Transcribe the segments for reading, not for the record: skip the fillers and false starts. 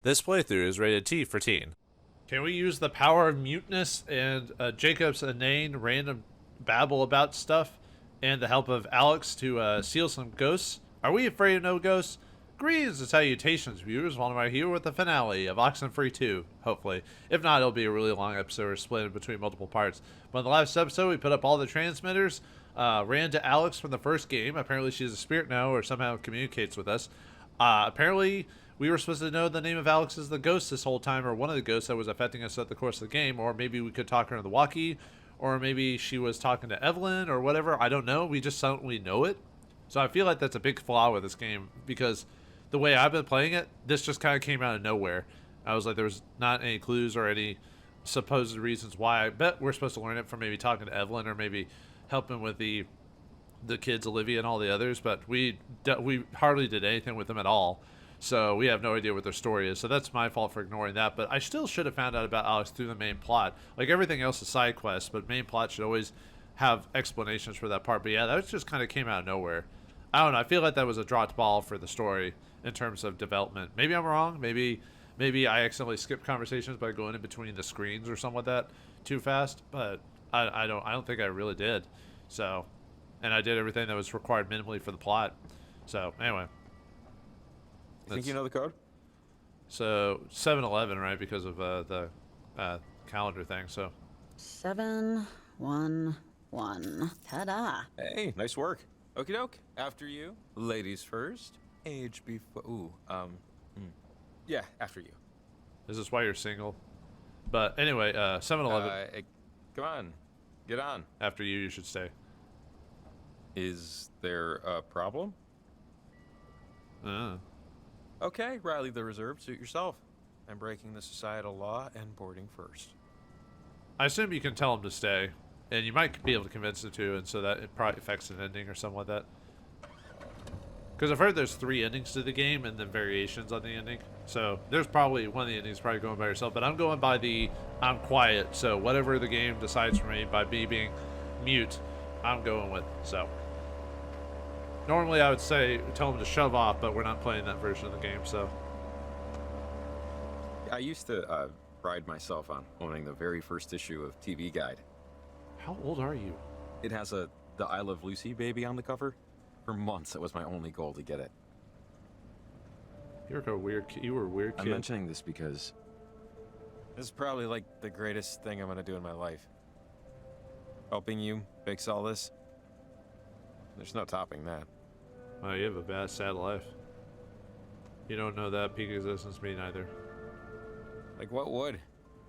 This playthrough is rated T for teen. Can we use the power of muteness and Jacob's inane random babble about stuff and the help of Alex to seal some ghosts? Are we afraid of no ghosts? Greetings and salutations, viewers. Vauldemare here with the finale of Oxenfree II, hopefully. If not, it'll be a really long episode or split between multiple parts. But in the last episode, we put up all the transmitters, ran to Alex from the first game. Apparently she's a spirit now or somehow communicates with us. Apparently we were supposed to know the name of Alex as the ghost this whole time, or one of the ghosts that was affecting us at the course of the game, or maybe we could talk her in the walkie, or maybe she was talking to Evelyn or whatever. I don't know. We just suddenly know it. So I feel like that's a big flaw with this game because the way I've been playing it, this just kind of came out of nowhere. I was like, there was not any clues or any supposed reasons why. I bet we're supposed to learn it from maybe talking to Evelyn or maybe helping with the kids, Olivia and all the others. But we hardly did anything with them at all. So we have no idea what their story is. So that's my fault for ignoring that. But I still should have found out about Alex through the main plot. Like everything else is side quests, but main plot should always have explanations for that part. But yeah, that just kind of came out of nowhere. I don't know. I feel like that was a dropped ball for the story in terms of development. Maybe I'm wrong. Maybe I accidentally skipped conversations by going in between the screens or something like that too fast. But I don't think I really did. So, and I did everything that was required minimally for the plot. So anyway, you think you know the code? So 7-Eleven, right? Because of the calendar thing. So 711. Ta-da. Hey, nice work. Okie doke. After you. Ladies first. Age before. Ooh. Yeah, after you. Is this why you're single? But anyway, 7-Eleven. Hey, come on. Get on. After you should stay. Is there a problem? Okay, rally the reserve. Suit yourself. I'm breaking the societal law and boarding first. I assume you can tell him to stay, and you might be able to convince him to, and so that it probably affects an ending or something like that. Because I've heard there's 3 endings to the game and then variations on the ending. So there's probably one of the endings probably going by yourself, but I'm going by the I'm quiet. So whatever the game decides for me by me being mute, I'm going with. So normally I would say tell him to shove off, but we're not playing that version of the game. So I used to pride myself on owning the very first issue of TV Guide. how old are you? It has the I Love Lucy baby on the cover. For months, it was my only goal to get it. You're a weird kid. You were a weird kid. I'm mentioning this because this is probably like the greatest thing I'm gonna do in my life. Helping you fix all this. There's no topping that. Wow, you have a bad, sad life. You don't know that peak existence, me neither. Like what would?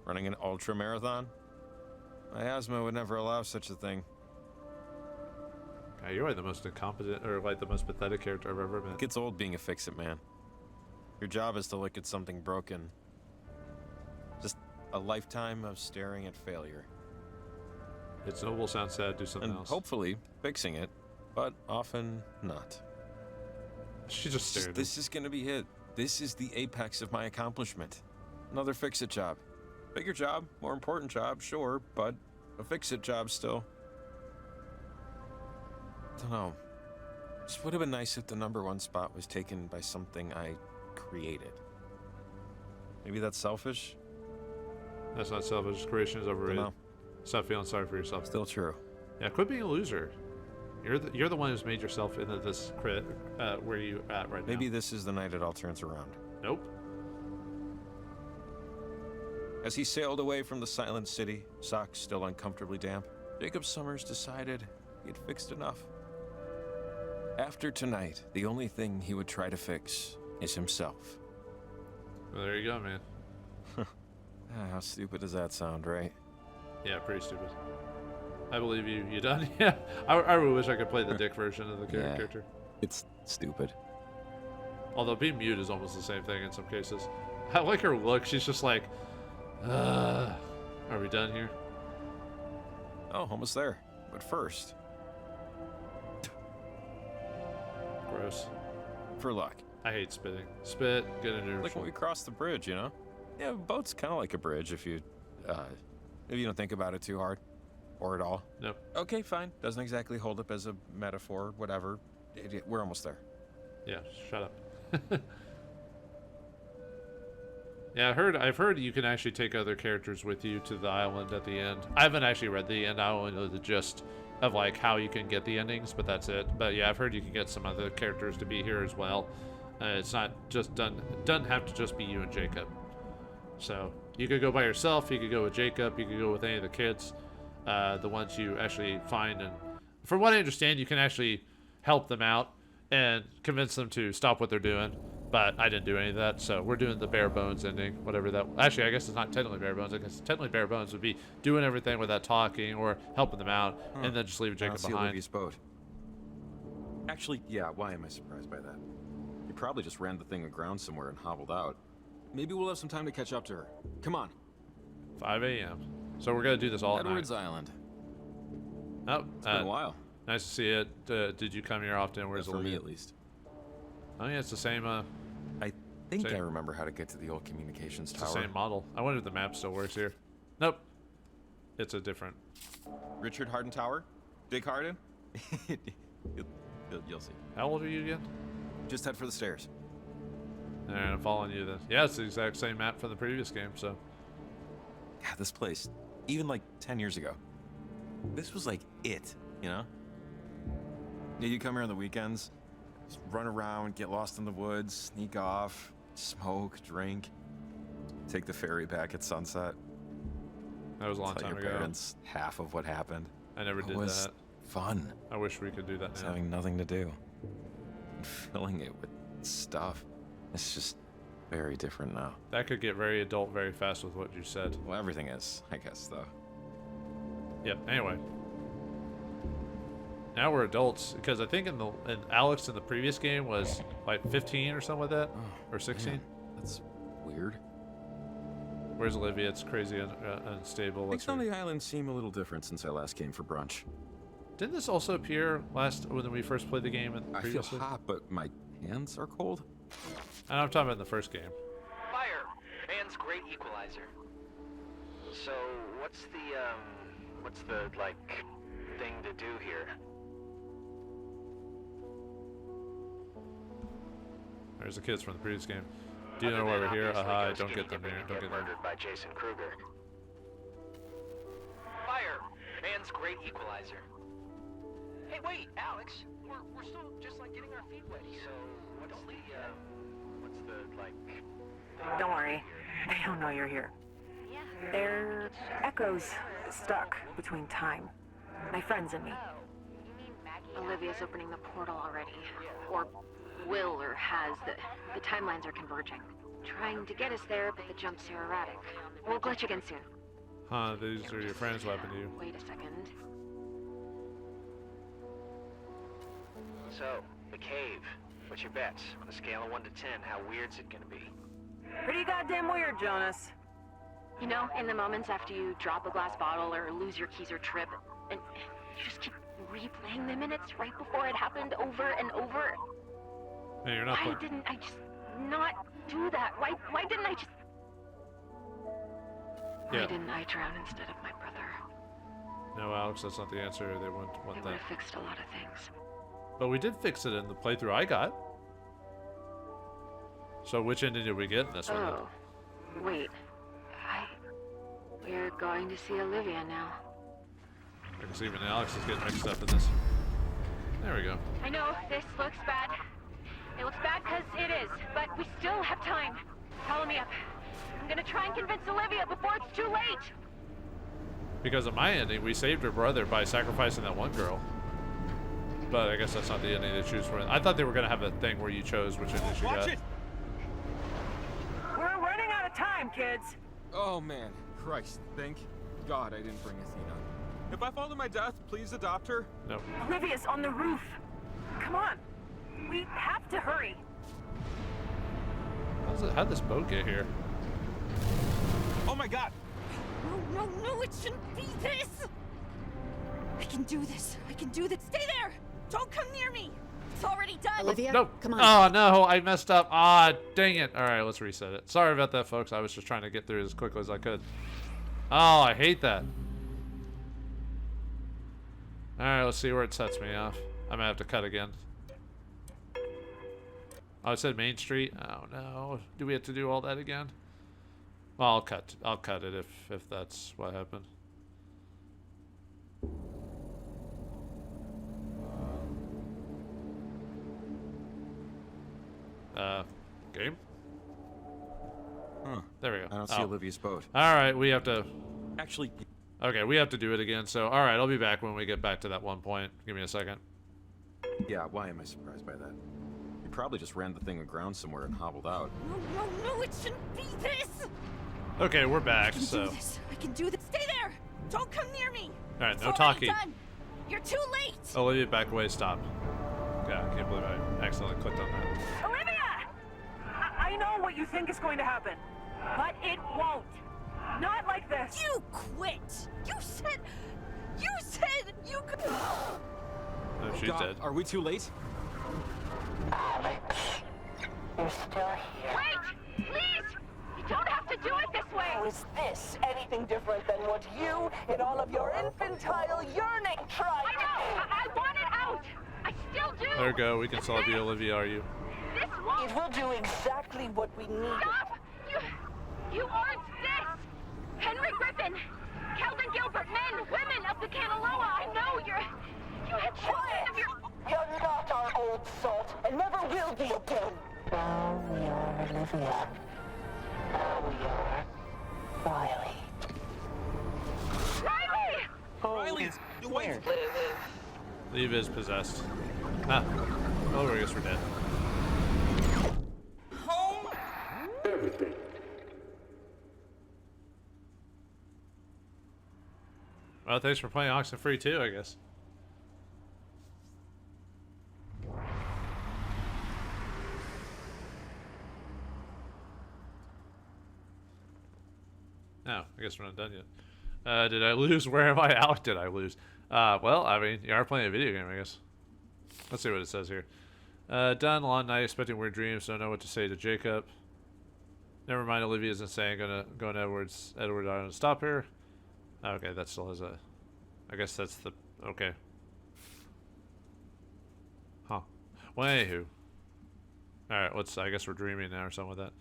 Running an ultra marathon? My asthma would never allow such a thing. God, you're like the most incompetent, or like the most pathetic character I've ever met. It gets old being a fix-it man. Your job is to look at something broken. Just a lifetime of staring at failure. It's noble, sounds sad, do something And else. hopefully fixing it, but often not. She just stared. This is gonna be it. This is the apex of my accomplishment. Another fix-it job. Bigger job, more important job, sure, but a fix-it job still. Don't know. Just would have been nice if the #1 spot was taken by something I created. Maybe that's selfish? That's not selfish. Creation is overrated. Dunno. Stop feeling sorry for yourself. Still true. Yeah, quit being a loser. You're the one who's made yourself into this crit where you at right now. Maybe this is the night it all turns around. Nope. As he sailed away from the silent city, socks still uncomfortably damp, Jacob Summers decided he had fixed enough. After tonight, the only thing he would try to fix is himself. Well, there you go, man. How stupid does that sound, right? Yeah, pretty stupid. I believe you. You done? Yeah. I really wish I could play the dick version of the Yeah. character. It's stupid. Although being mute is almost the same thing in some cases. I like her look. She's just like, are we done here? Oh, almost there. But first, Gross. for luck. I hate spitting. Spit, get into your Like when we crossed the bridge, you know? Yeah, a boat's kind of like a bridge if you don't think about it too hard. Or at all. Nope. Okay, fine. Doesn't exactly hold up as a metaphor, whatever. We're almost there. Yeah, shut up. Yeah, I've heard you can actually take other characters with you to the island at the end. I haven't actually read the end. I only know the gist of like how you can get the endings, but that's it. But yeah, I've heard you can get some other characters to be here as well. It's not just done. It doesn't have to just be you and Jacob. So you could go by yourself. You could go with Jacob. You could go with any of the kids, the ones you actually find. And from what I understand, you can actually help them out and convince them to stop what they're doing. But I didn't do any of that, so we're doing the bare bones ending, whatever that. Actually, I guess it's not technically bare bones. I guess technically bare bones would be doing everything without talking or helping them out, and then just leaving Jacob behind. Olivia's boat. Actually, yeah. Why am I surprised by that? He probably just ran the thing aground somewhere and hobbled out. Maybe we'll have some time to catch up to her. Come on. 5 a.m. So we're gonna do this all at night. Edwards Island. Oh, It's been a while. nice to see it. Did you come here often? Where's For me, Olivia? at least. Oh yeah, it's the same. I think Same. I remember how to get to the old communications It's tower. the same model. I wonder if the map still works here. Nope. It's a different. Richard Harden Tower? Dick Harden? You'll see. How old are you again? Just head for the stairs. Alright, I'm following you then. Yeah, it's the exact same map from the previous game, so. Yeah, this place, even like 10 years ago, this was like it, you know? Yeah, you come here on the weekends, just run around, get lost in the woods, sneak off, smoke, drink, take the ferry back at sunset. That was a long Tell time your ago. parents half of what happened. I never It did was that. fun. I wish we could do that It's now. having nothing to do. And filling it with stuff. It's just very different now. That could get very adult very fast with what you said. Well, everything is, I guess, though. Yep, anyway. Now we're adults, because I think in Alex in the previous game was like 15 or something like that, or 16. Man, that's weird. Where's Olivia? It's crazy unstable. Let's Things on see. the island seem a little different since I last came for brunch. Didn't this also appear when we first played the game I feel previously? hot, but my hands are cold. I'm talking about in the first game. Fire! Man's great equalizer. So, what's the, like, thing to do here? There's the kids from the previous game. Do you Other know why than we're here? obviously Aha, go don't skinny get them dipping here. and Don't get get them. murdered by Jason Kruger. Fire! Man's great equalizer. Hey, wait, Alex. We're still just like getting our feet wet. So, what's the, like... Don't worry. They don't know you're here. They're echoes stuck between time. My friends and me. Olivia's opening the portal already. Or will or has. The timelines are converging. Trying to get us there, but the jumps are erratic. We'll glitch again soon. Huh, these are your friends. What happened to you? Wait a second. So, the cave. What's your bets? On a scale of 1 to 10, how weird's it gonna be? Pretty goddamn weird, Jonas. You know, in the moments after you drop a glass bottle or lose your keys or trip, and you just keep replaying the minutes right before it happened over and over. Hey, you're not Why playing. didn't I just not do that? Why didn't I just... Yeah. Why didn't I drown instead of my brother? No, Alex, that's not the answer. They wouldn't It want would that. have fixed a lot of things. But we did fix it in the playthrough I got. So which ending did we get in this one? then? Oh, wait. We're going to see Olivia now. I can see even Alex is getting mixed up in this. There we go. I know, this looks bad. It looks bad because it is, but we still have time. Follow me up. I'm gonna try and convince Olivia before it's too late. Because of my ending, we saved her brother by sacrificing that one girl. But I guess that's not the ending they choose for. I thought they were going to have a thing where you chose which ending you got. We're running out of time, kids. Oh man, Christ, thank God I didn't bring Athena. If I fall to my death, please adopt her. No. Olivia's on the roof. Come on. We have to hurry. How'd this boat get here? Oh my God! No, it shouldn't be this! I can do this. I can do this. Stay there! Don't come near me! It's already done! Olivia, No. come on. Oh, no. I messed up. Ah, dang it. All right, let's reset it. Sorry about that, folks. I was just trying to get through as quickly as I could. Oh, I hate that. All right, let's see where it sets me off. I'm going to have to cut again. Oh, it said Main Street. Oh, no. Do we have to do all that again? Well, I'll cut it if that's what happened. Game? Huh. There we go. I don't see Olivia's boat. Alright, we have to... Actually... Okay, we have to do it again, so alright, I'll be back when we get back to that one point. Give me a second. Yeah, why am I surprised by that? You probably just ran the thing aground somewhere and hobbled out. No, it shouldn't be this! Okay, we're back, I can so... do this. I can do this. Stay there! Don't come near me! Alright, It's no already talking. done. You're too late! Olivia, back away, stop. Yeah, I can't believe I accidentally clicked on that. Olivia! I know what you think is going to happen, but it won't. Not like this. You quit! You said you could... Oh, she's God, dead. are we too late? Alex, you're still here. Wait! Please! You don't have to do it this way! How is this anything different than what you, in all of your infantile yearning, tried I know! I want it out! I still do! There we go, we can solve you, Olivia, are you? This won't... It will do exactly what we need. Stop! You aren't this! Henry Griffin! Kelvin Gilbert, men, women of the Kanaloa, I know you had children of your... You're not our old salt, and never will be again. Now we are Olivia. Now we are Riley. Riley! Riley, wait. Leave is possessed. Ah. Oh, I guess we're dead. Home. Everything. Well, thanks for playing Oxenfree II, I guess. No, I guess we're not done yet. Did I lose? Where am I out? Did I lose? Well, I mean, you are playing a video game, I guess. Let's see what it says here. Done, long night, expecting weird dreams, don't know what to say to Jacob. Never mind, Olivia's insane, going Edward Island, stop here. Okay, that still has a... I guess that's the... Okay. Huh. Well, anywho. Alright, I guess we're dreaming now or something with that.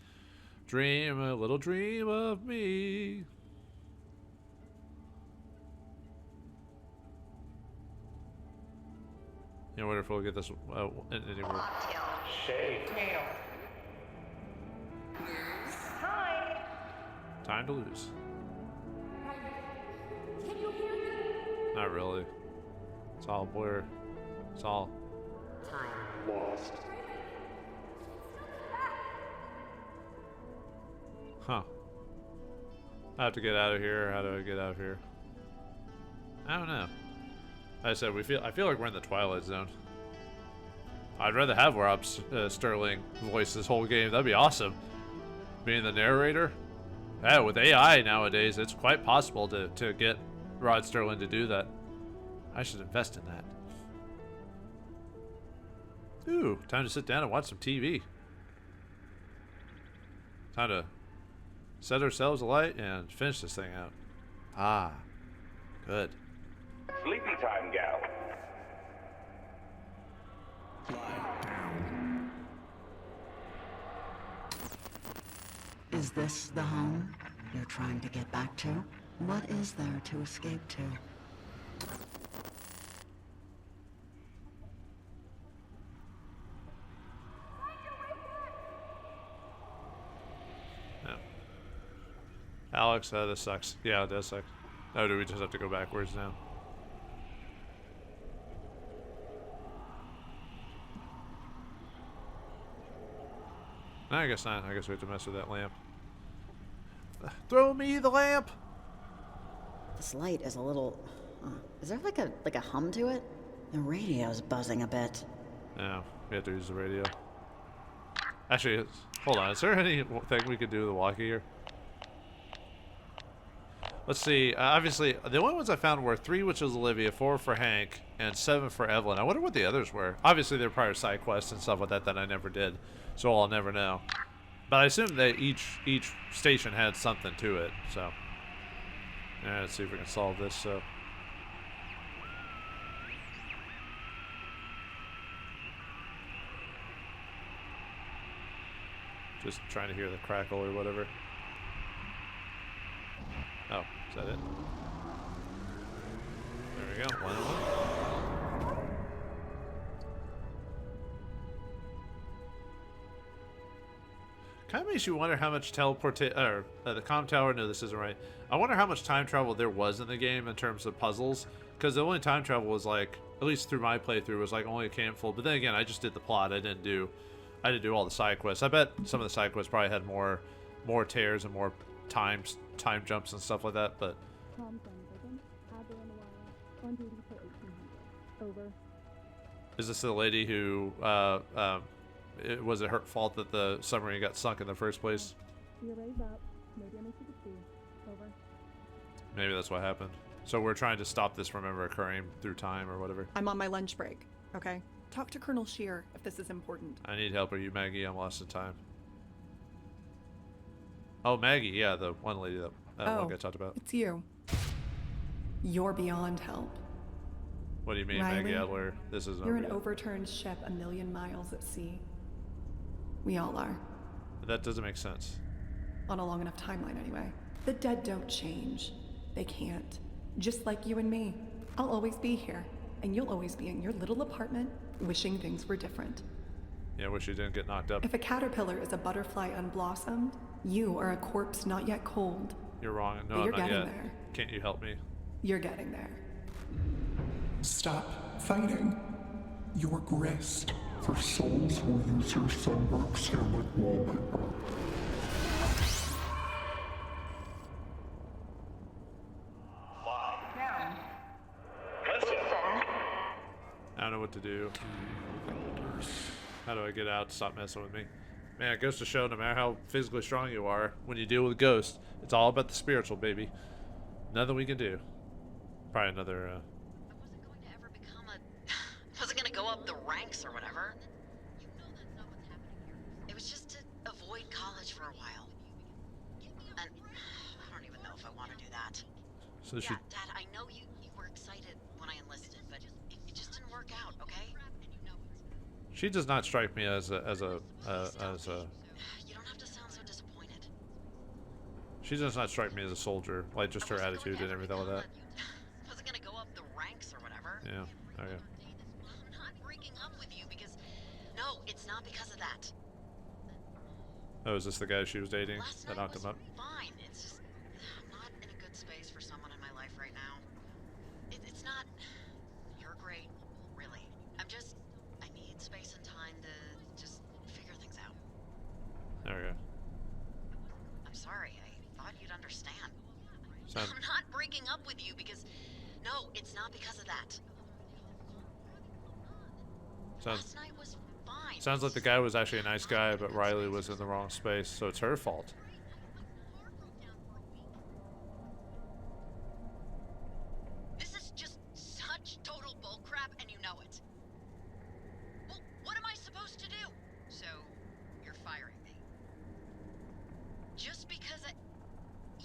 Dream a little dream of me. I wonder if we'll get this anywhere. Time to lose. Not really. It's all blur. It's all Lost. Huh. I have to get out of here. How do I get out of here? I don't know. Like I said, I feel like we're in the Twilight Zone. I'd rather have Rob Sterling voice this whole game. That'd be awesome. Being the narrator. Yeah, with AI nowadays, it's quite possible to get Rod Sterling to do that. I should invest in that. Ooh, time to sit down and watch some TV. Time to set ourselves alight and finish this thing out. Ah, good. Sleepy time, gal. Is this the home you're trying to get back to? What is there to escape to? No. Alex, this sucks. Yeah, it does suck. Oh, do we just have to go backwards now? No, I guess not. I guess we have to mess with that lamp. Throw me the lamp! This light is a little... is there like a hum to it? The radio's buzzing a bit. No, we have to use the radio. Actually, hold on. Is there anything we could do with the walkie here? Let's see. Obviously, the only ones I found were 3, which was Olivia, 4 for Hank, and 7 for Evelyn. I wonder what the others were. Obviously, they're prior side quests and stuff like that I never did, so I'll never know. But I assume that each station had something to it, so... Yeah, let's see if we can solve this, so... Just trying to hear the crackle or whatever. Oh, is that it? There we go. 1 and 1. Kind of makes you wonder how much the comm tower. No, this isn't right. I wonder how much time travel there was in the game in terms of puzzles, because the only time travel was like, at least through my playthrough, was like only a handful. But then again, I just did the plot. I didn't do all the side quests. I bet some of the side quests probably had more tears and more time jumps and stuff like that. But is this the lady who was it her fault that the submarine got sunk in the first place? Maybe that's what happened. So we're trying to stop this from ever occurring through time or whatever. I'm on my lunch break, okay? Talk to Colonel Shear if this is important. I need help. Are you Maggie? I'm lost in time. Oh, Maggie. Yeah, the one lady that one guy talked about. It's you. You're beyond help. What do you mean, Riley, Maggie Adler? This is you're an overturned ship a million miles at sea. We all are. That doesn't make sense. On a long enough timeline, anyway. The dead don't change. They can't. Just like you and me. I'll always be here, and you'll always be in your little apartment, wishing things were different. Yeah, I wish you didn't get knocked up. If a caterpillar is a butterfly unblossomed, you are a corpse not yet cold. You're wrong. No, But you're I'm not getting yet. there. Can't you help me? You're getting there. Stop fighting. Your grist for souls will use your sunburned ceramic wallpaper. I don't know what to do. How do I get out? Stop messing with me. Man, it goes to show no matter how physically strong you are, when you deal with ghosts, it's all about the spiritual, baby. Nothing we can do. Probably another, I wasn't gonna go up the ranks or whatever. It was just to avoid college for a while. And I don't even know if I want to do that. So she... Dad, I know you were excited when I enlisted, but it just didn't work out, okay? She does not strike me as a. You don't have to sound so disappointed. She does not strike me as a soldier, like just her attitude and everything like that. I wasn't gonna go up the ranks or whatever. Yeah. Okay. I'm not breaking up with you because... No, it's not because of that. Oh, is this the guy she was dating that knocked him up? Fine. It's just... I'm not in a good space for someone in my life right now. It's not... You're great, really. I need space and time to just figure things out. There we go. I'm sorry. I thought you'd understand. Sound... I'm not breaking up with you because... No, it's not because of that. Last night was fine. Sounds like the guy was actually a nice guy, but Riley was in the wrong space, so it's her fault. This is just such total bullcrap, and you know it. Well, what am I supposed to do? So, you're firing me. Just because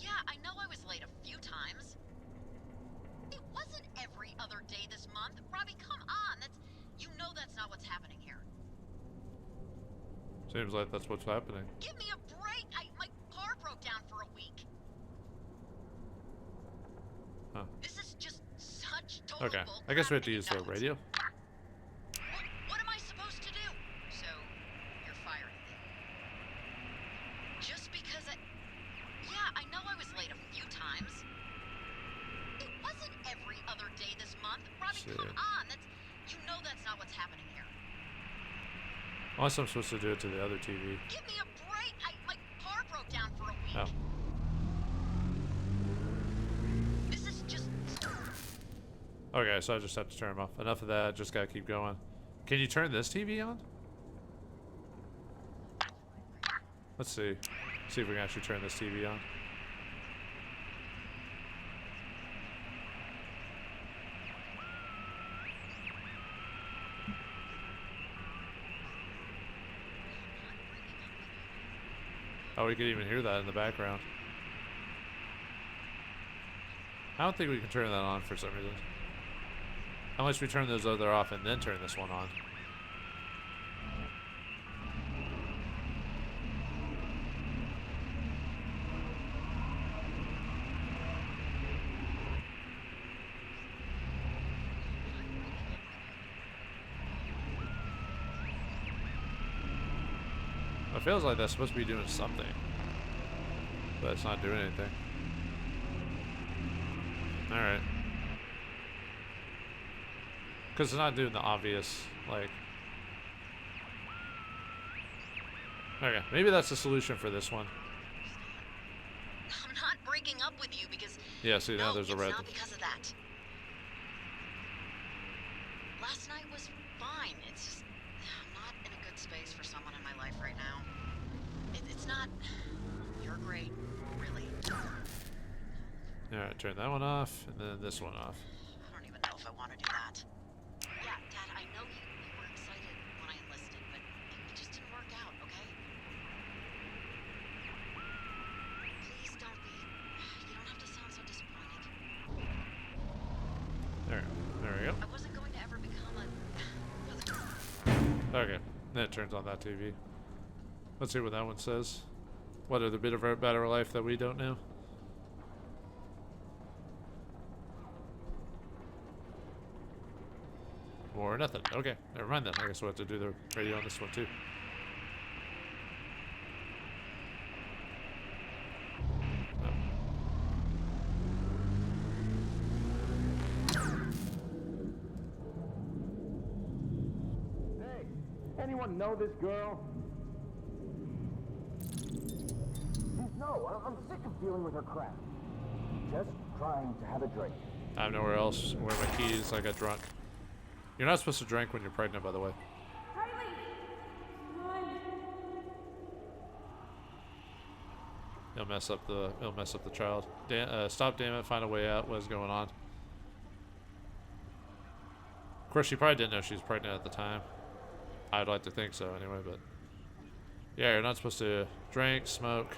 Yeah, I know I was late a few times. It wasn't every other day this month. Robbie, come on. You know that's not what's happening here. Seems like that's what's happening. Give me a break. My car broke down for a week. Huh. This is just such total Okay. bull I guess we have crap, to and use you the know it. radio. What am I supposed to do? So, you're firing me. Just because Yeah, I know I was late a few times. It wasn't every other day this month. Robbie, come on. You know that's not what's happening here. Unless I'm supposed to do it to the other TV. Give me a break. My car broke down for a week. Oh. This is just... Okay, so I just have to turn them off. Enough of that. Just gotta keep going. Can you turn this TV on? Let's see. See if we can actually turn this TV on. Oh, we could even hear that in the background. I don't think we can turn that on for some reason. Unless we turn those other off and then turn this one on. It feels like that's supposed to be doing something, but it's not doing anything. Alright. Because it's not doing the obvious, like... Okay, maybe that's the solution for this one. I'm not breaking up with you because... Yeah, see, now there's a red... it's not because of that. Last night was fine. It's just... I'm not in a good space for someone in my life right now. It's not... You're great, really. Alright, turn that one off, and then this one off. I don't even know if I want to do that. Yeah, Dad, I know you were excited when I enlisted, but it just didn't work out, okay? Please don't be... You don't have to sound so disappointed. There we go. I wasn't going to ever become a... Okay, then it turns on that TV. Let's see what that one says. What are the bit of a better life that we don't know? Or nothing. Okay, never mind then. I guess we'll have to do the radio on this one too. Hey, anyone know this girl? No, I'm sick of dealing with her crap. Just trying to have a drink. I have nowhere else where my keys. I got drunk. You're not supposed to drink when you're pregnant, by the way. It'll mess up the child. Stop, damn it! Find a way out. What is going on? Of course, she probably didn't know she was pregnant at the time. I'd like to think so, anyway. But yeah, you're not supposed to drink, smoke,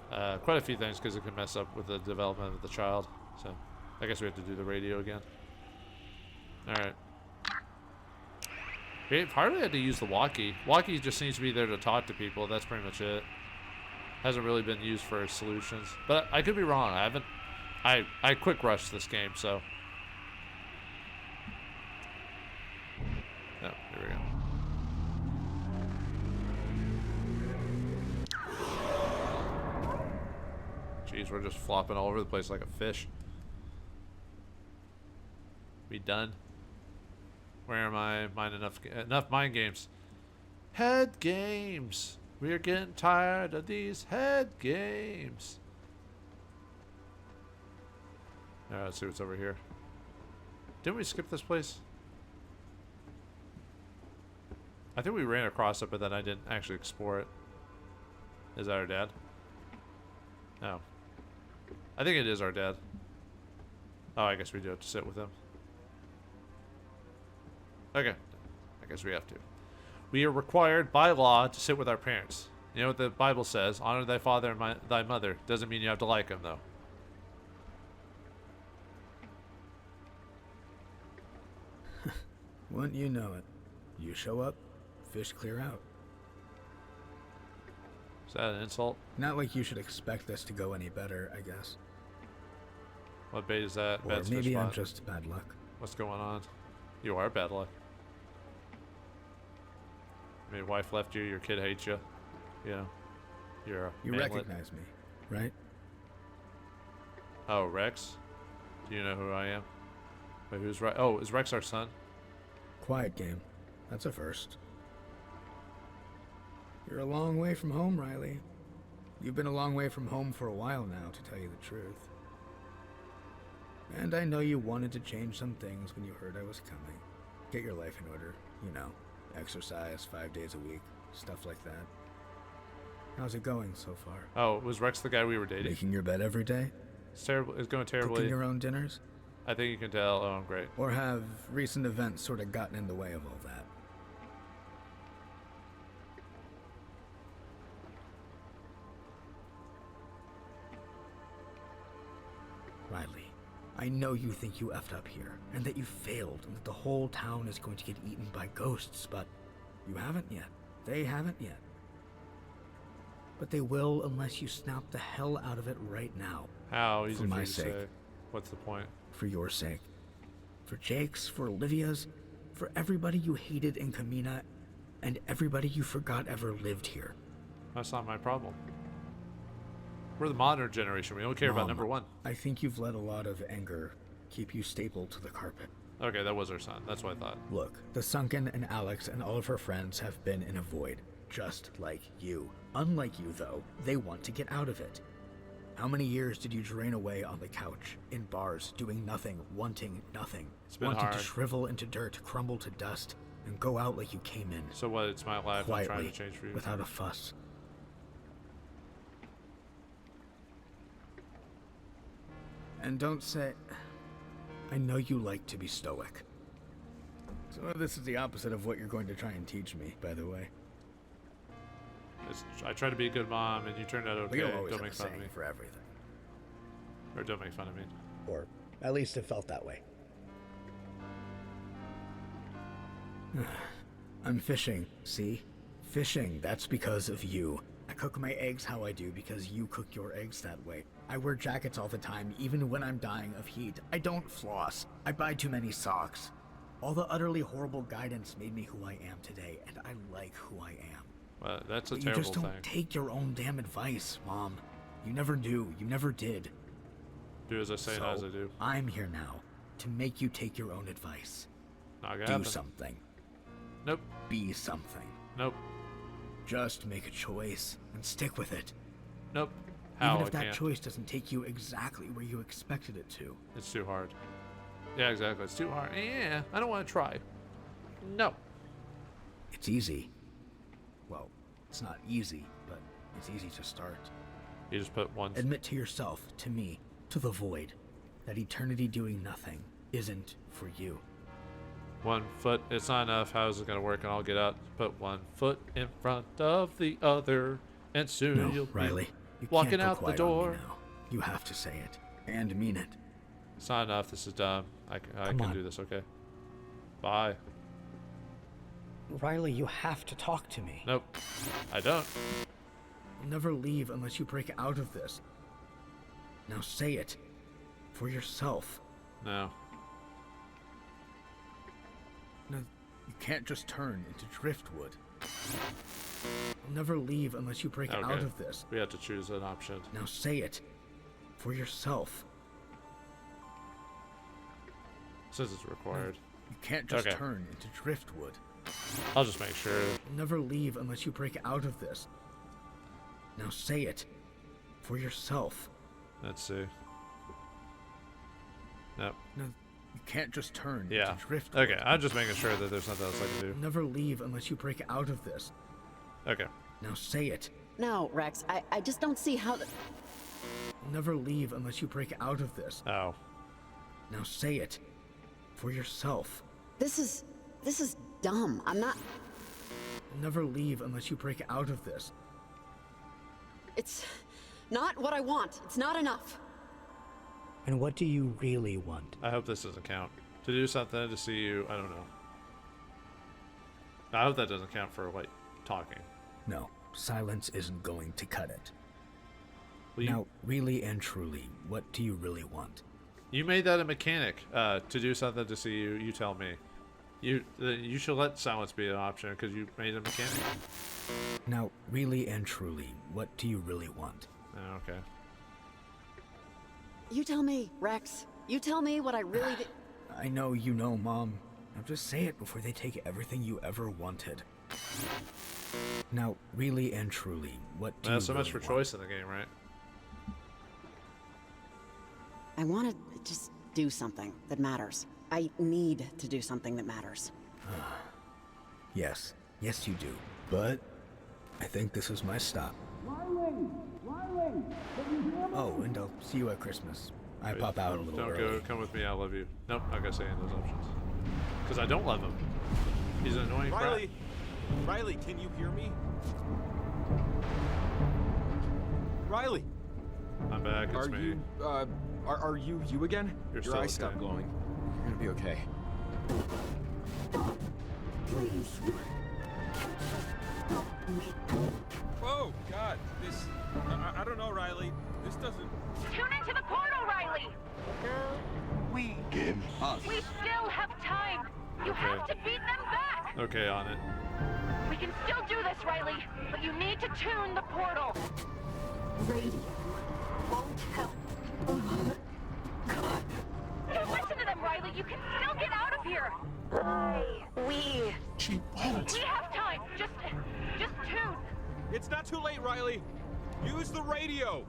quite a few things because it can mess up with the development of the child. So I guess we have to do the radio again. All right. We hardly had to use the walkie. Walkie just seems to be there to talk to people. That's pretty much it. Hasn't really been used for solutions. But I could be wrong. I haven't... I quick rushed this game, so... Oh, here we go. Jeez, we're just flopping all over the place like a fish. We done? Where am I? Enough mind games. Head games. We're getting tired of these head games. Alright, let's see what's over here. Didn't we skip this place? I think we ran across it, but then I didn't actually explore it. Is that our dad? No. I think it is our dad. Oh, I guess we do have to sit with him. Okay. I guess we have to. We are required by law to sit with our parents. You know what the Bible says? Honor thy father and thy mother. Doesn't mean you have to like them, though. Wouldn't you know it? You show up, fish clear out. Is that an insult? Not like you should expect this to go any better, I guess. What bait is that? Or maybe I'm just bad luck. What's going on? You are bad luck. I mean, wife left you, your kid hates you. You know, you're a You manlet. recognize me, right? Oh, Rex? Do you know who I am? Wait, who's Rex? Oh, is Rex our son? Quiet game. That's a first. You're a long way from home, Riley. You've been a long way from home for a while now, to tell you the truth. And I know you wanted to change some things when you heard I was coming. Get your life in order, you know. Exercise 5 days a week, stuff like that. How's it going so far? Oh, was Rex the guy we were dating? Making your bed every day? It's terrible. It's going terribly. Cooking your own dinners? I think you can tell. Oh, I'm great. Or have recent events sort of gotten in the way of all that? Riley, I know you think you effed up here, and that you failed, and that the whole town is going to get eaten by ghosts, but you haven't yet. They haven't yet. But they will unless you snap the hell out of it right now. How easy for for my you to sake. say. What's the point? For your sake. For Jake's, for Olivia's, for everybody you hated in Kamina, and everybody you forgot ever lived here. That's not my problem. We're the modern generation. We don't care about number one. I think you've let a lot of anger keep you stapled to the carpet. Okay, that was our son. That's what I thought. Look, the Sunken and Alex and all of her friends have been in a void, just like you. Unlike you, though, they want to get out of it. How many years did you drain away on the couch, in bars, doing nothing, wanting nothing? It's been wanting hard. to shrivel into dirt, crumble to dust, and go out like you came in. So what? It's my life. Quietly, I'm trying to change for you. without a fuss. And don't say... I know you like to be stoic. So this is the opposite of what you're going to try and teach me, by the way. I try to be a good mom, and you turned out okay. You'll always Don't have make a fun of saying me. for everything. Or don't make fun of me. Or at least it felt that way. I'm fishing, see? Fishing, that's because of you. I cook my eggs how I do because you cook your eggs that way. I wear jackets all the time, even when I'm dying of heat. I don't floss. I buy too many socks. All the utterly horrible guidance made me who I am today, and I like who I am. Well, that's a But terrible you just don't thing. take your own damn advice, Mom. You never do. You never did. Do as I say, not as I do. I'm here now to make you take your own advice. Not gonna Do happen. something. Nope. Be something. Nope. Just make a choice and stick with it. Nope. How? Even if I that can't. choice doesn't take you exactly where you expected it to. It's too hard. Yeah, exactly. It's too hard. Yeah, I don't want to try. No. It's easy. Well, it's not easy, but it's easy to start. You just put one. Admit to yourself, to me, to the void, that eternity doing nothing isn't for you. 1 foot. It's not enough. How is it going to work? And I'll get out. Put 1 foot in front of the other, and soon No, you'll Riley, be you walking can't go out the quiet on me door. now. You have to say it and mean it. It's not enough. This is dumb. I Come can on. do this. Okay. Bye. Riley, you have to talk to me. Nope. I don't. I'll never leave unless you break out of this. Now say it. For yourself. No. No, you can't just turn into driftwood. I'll never leave unless you break Okay. out of this. We have to choose an option. Now say it. For yourself. Since it's required. You can't just Okay. turn into driftwood. I'll just make sure. I'll never leave unless you break out of this. Now say it. For yourself. Let's see. Nope. No, you can't just turn Yeah. into driftwood. Okay. I'm just making sure that there's nothing else I can do. I'll never leave unless you break out of this. Okay. Now say it. No, Rex, I just don't see how... I'll never leave unless you break out of this. Oh. Now say it. For yourself. This is dumb. I'm not... I'll never leave unless you break out of this. It's not what I want. It's not enough. And what do you really want? I hope this doesn't count. To do something, to see you, I don't know. I hope that doesn't count for, like, talking. No, silence isn't going to cut it. Well, Now, really and truly, what do you really want? You made that a mechanic. To do something, to see you, you tell me. You should let silence be an option, because you made a mechanic. Now, really and truly, what do you really want? Oh, okay. You tell me, Rex. You tell me what I really did. I know you know, Mom. Now just say it before they take everything you ever wanted. Now, really and truly, what do you So much for really choice in the game, right? I want to just do something that matters. I need to do something that matters. Yes. Yes, you do. But I think this is my stop. Riley! Riley! Can you hear me? Oh, and I'll see you at Christmas. I pop out a little Don't early. go. Come with me. I love you. Nope. Not gonna say any of those options. Because I don't love him. He's an annoying Riley! Riley, can you hear me? Riley! brat. I'm back. It's Are me. you, are you you again? You're Your still eyes stopped okay. glowing. You're gonna be okay. Whoa, God, this... I don't know, Riley. This doesn't... Tune into the portal, Riley! We We still have time! You have to beat them back! Okay, on it. We can still do this, Riley, but you need to tune the portal. Radio won't help. Don't listen to them, Riley. You can still get out of here. She won't. We have time. Just tune. It's not too late, Riley. Use the radio.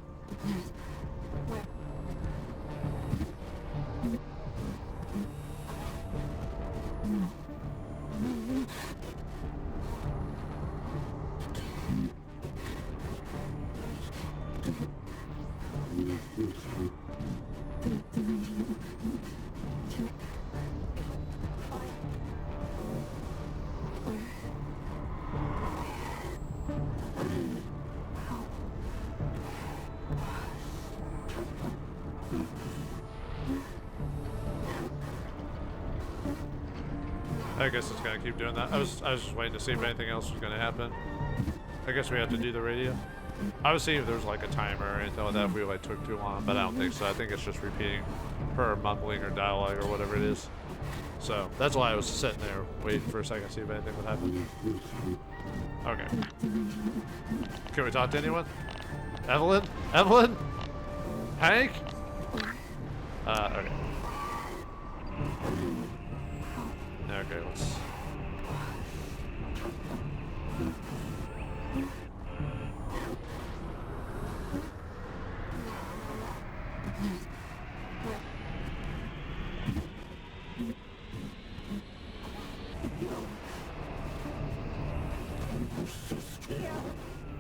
I guess it's gonna keep doing that. I was just waiting to see if anything else was gonna happen. I guess we have to do the radio. I was seeing if there was like a timer or anything like that if we like took too long, but I don't think so. I think it's just repeating her mumbling or dialogue or whatever it is. So that's why I was sitting there waiting for a second to see if anything would happen. Okay. Can we talk to anyone? Evelyn? Evelyn? Hank? Okay. Okay, let's...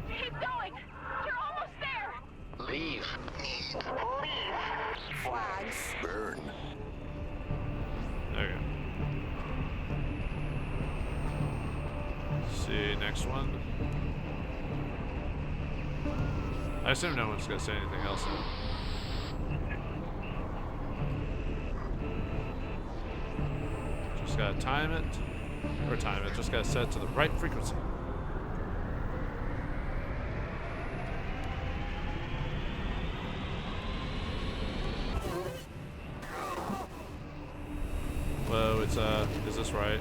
Keep going. You're almost there. Leave. Flags. Burn. Okay. See, next one. I assume no one's gonna say anything else now. Just gotta time it. Or time it, just gotta set it to the right frequency. Whoa, it's is this right?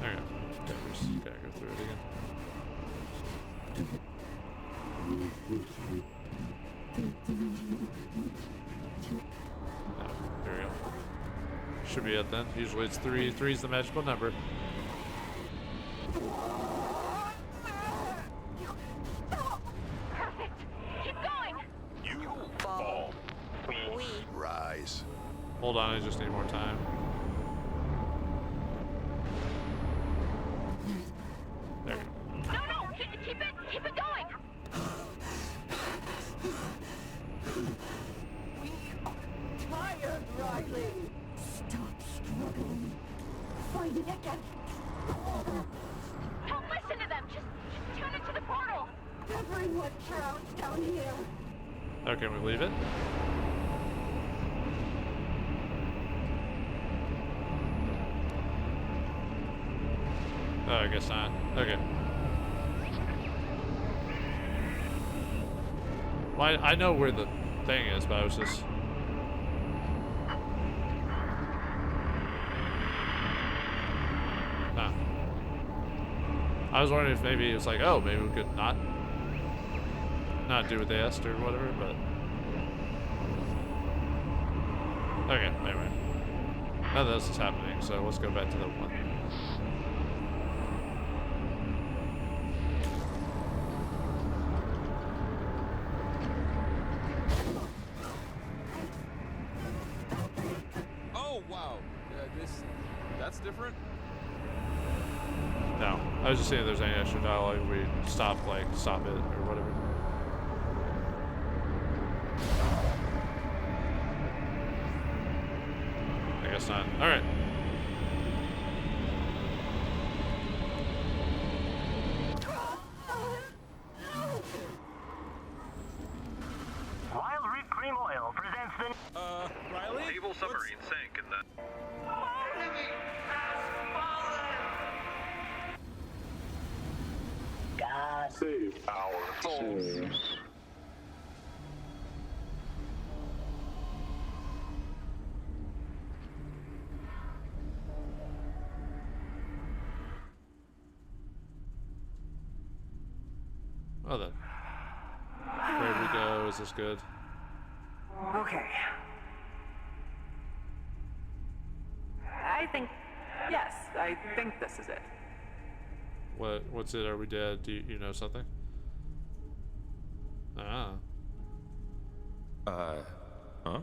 Okay, just gotta go through it again. Oh, here we go. Should be it then. Usually it's 3. 3 is the magical number. Perfect. Keep going. You fall. We rise. Hold on, I just need more time. There we go. No, keep it going. Tired, Riley. Stop struggling. Fight it again. Don't listen to them. Just tune into the portal. Everyone counts down here. Okay, can we leave it? Oh, I guess not. Okay. Well, I know where the thing is, but I was just... Huh. I was wondering if maybe it was like, oh, maybe we could not do what they asked or whatever, but... Okay, anyway. Nothing else is happening, so let's go back to the one. Oh, wow. That's different? No, I was just saying if there's any extra dialogue, we stop it or whatever. I guess not. All right. Wild Reef Cream Oil presents the... Riley? Naval submarine sank in the... Gas Save our souls. Oh, then. Where do we go? Is this good? Okay. I think this is it. What's it? Are we dead? Do you know something? Ah. Huh?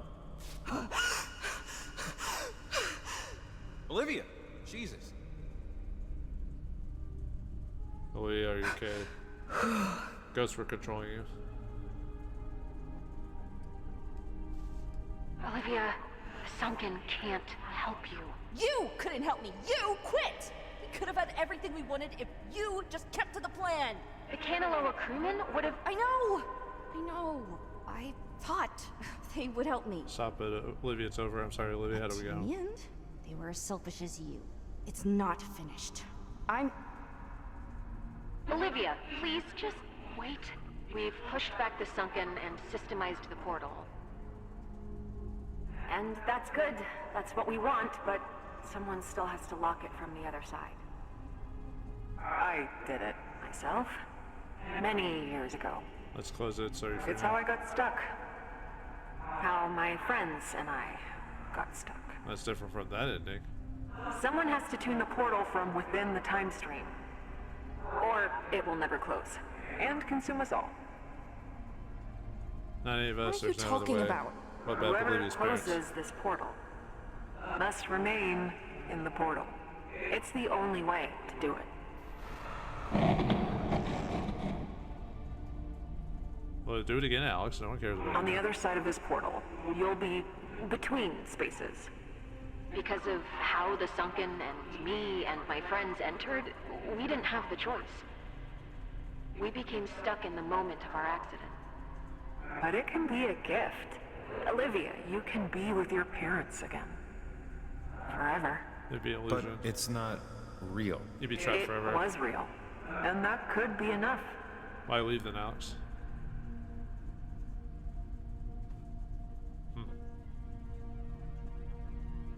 Olivia! Jesus. Olivia, are you okay? Ghosts were controlling you. Olivia, the Sunken can't help you. You couldn't help me. You quit. We could have had everything we wanted if you just kept to the plan. The Canaloa crewmen would have... I know. I thought they would help me. Stop it, Olivia. It's over. I'm sorry, Olivia. How do we go? In the end, they were as selfish as you. It's not finished. I'm... Olivia, please just wait. We've pushed back the Sunken and systemized the portal. And that's good. That's what we want, but someone still has to lock it from the other side. I did it myself. Many years ago. Let's close it. Sorry for It's how I got stuck. How my friends and I got stuck. That's different from that ending. Someone has to tune the portal from within the time stream. Or it will never close. And consume us all. Not any of us. What are you There's no other talking way. about? What about Whoever Olivia's parents? closes this portal must remain in the portal. It's the only way to do it. Well, do it again, Alex. No one cares about it. On the other side of this portal, you'll be between spaces. Because of how the Sunken and me and my friends entered, we didn't have the choice. We became stuck in the moment of our accident. But it can be a gift. Olivia, you can be with your parents again. Forever. It'd be an But illusion. it's not real. You'd be trapped forever. It was real. And that could be enough. Why leave then, Alex?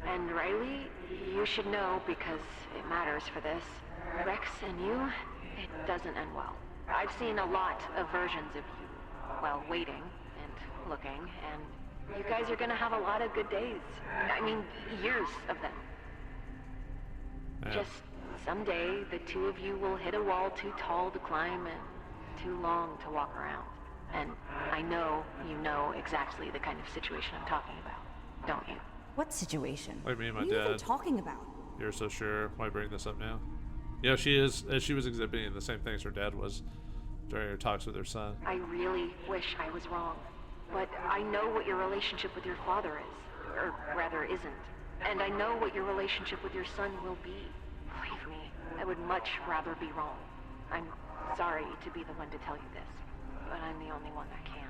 And Riley, you should know because it matters for this. Rex and you, it doesn't end well. I've seen a lot of versions of you while waiting and looking, and you guys are gonna have a lot of good days. I mean, years of them. Yeah. Just someday, the two of you will hit a wall too tall to climb and too long to walk around. And I know you know exactly the kind of situation I'm talking about, don't you? What situation? Like me and my what are you even dad. talking about? You're so sure. Why bring this up now? Yeah, she is. She was exhibiting the same things her dad was during her talks with her son. I really wish I was wrong. But I know what your relationship with your father is. Or rather, isn't. And I know what your relationship with your son will be. Believe me, I would much rather be wrong. I'm sorry to be the one to tell you this, but I'm the only one that can.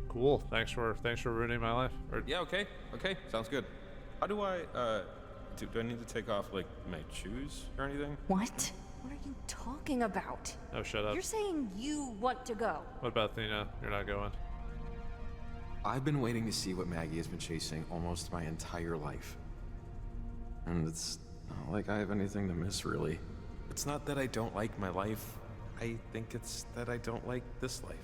Cool. Thanks for ruining my life. Or, Yeah, okay, sounds good. How do I, do I need to take off, like, my shoes or anything? What? What are you talking about? oh, shut up. You're saying you want to go. What about Thena? You're not going. I've been waiting to see what Maggie has been chasing almost my entire life. And it's not like I have anything to miss, really. It's not that I don't like my life. I think it's that I don't like this life.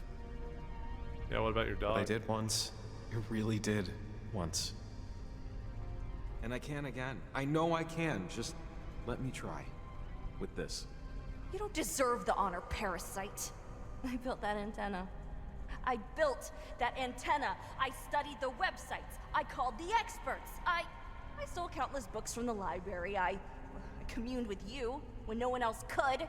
Yeah, what about your dog? I did once. I really did once. And I can again. I know I can. Just let me try with this. You don't deserve the honor, parasite. I built that antenna. I built that antenna. I studied the websites. I called the experts. I stole countless books from the library. I communed with you when no one else could.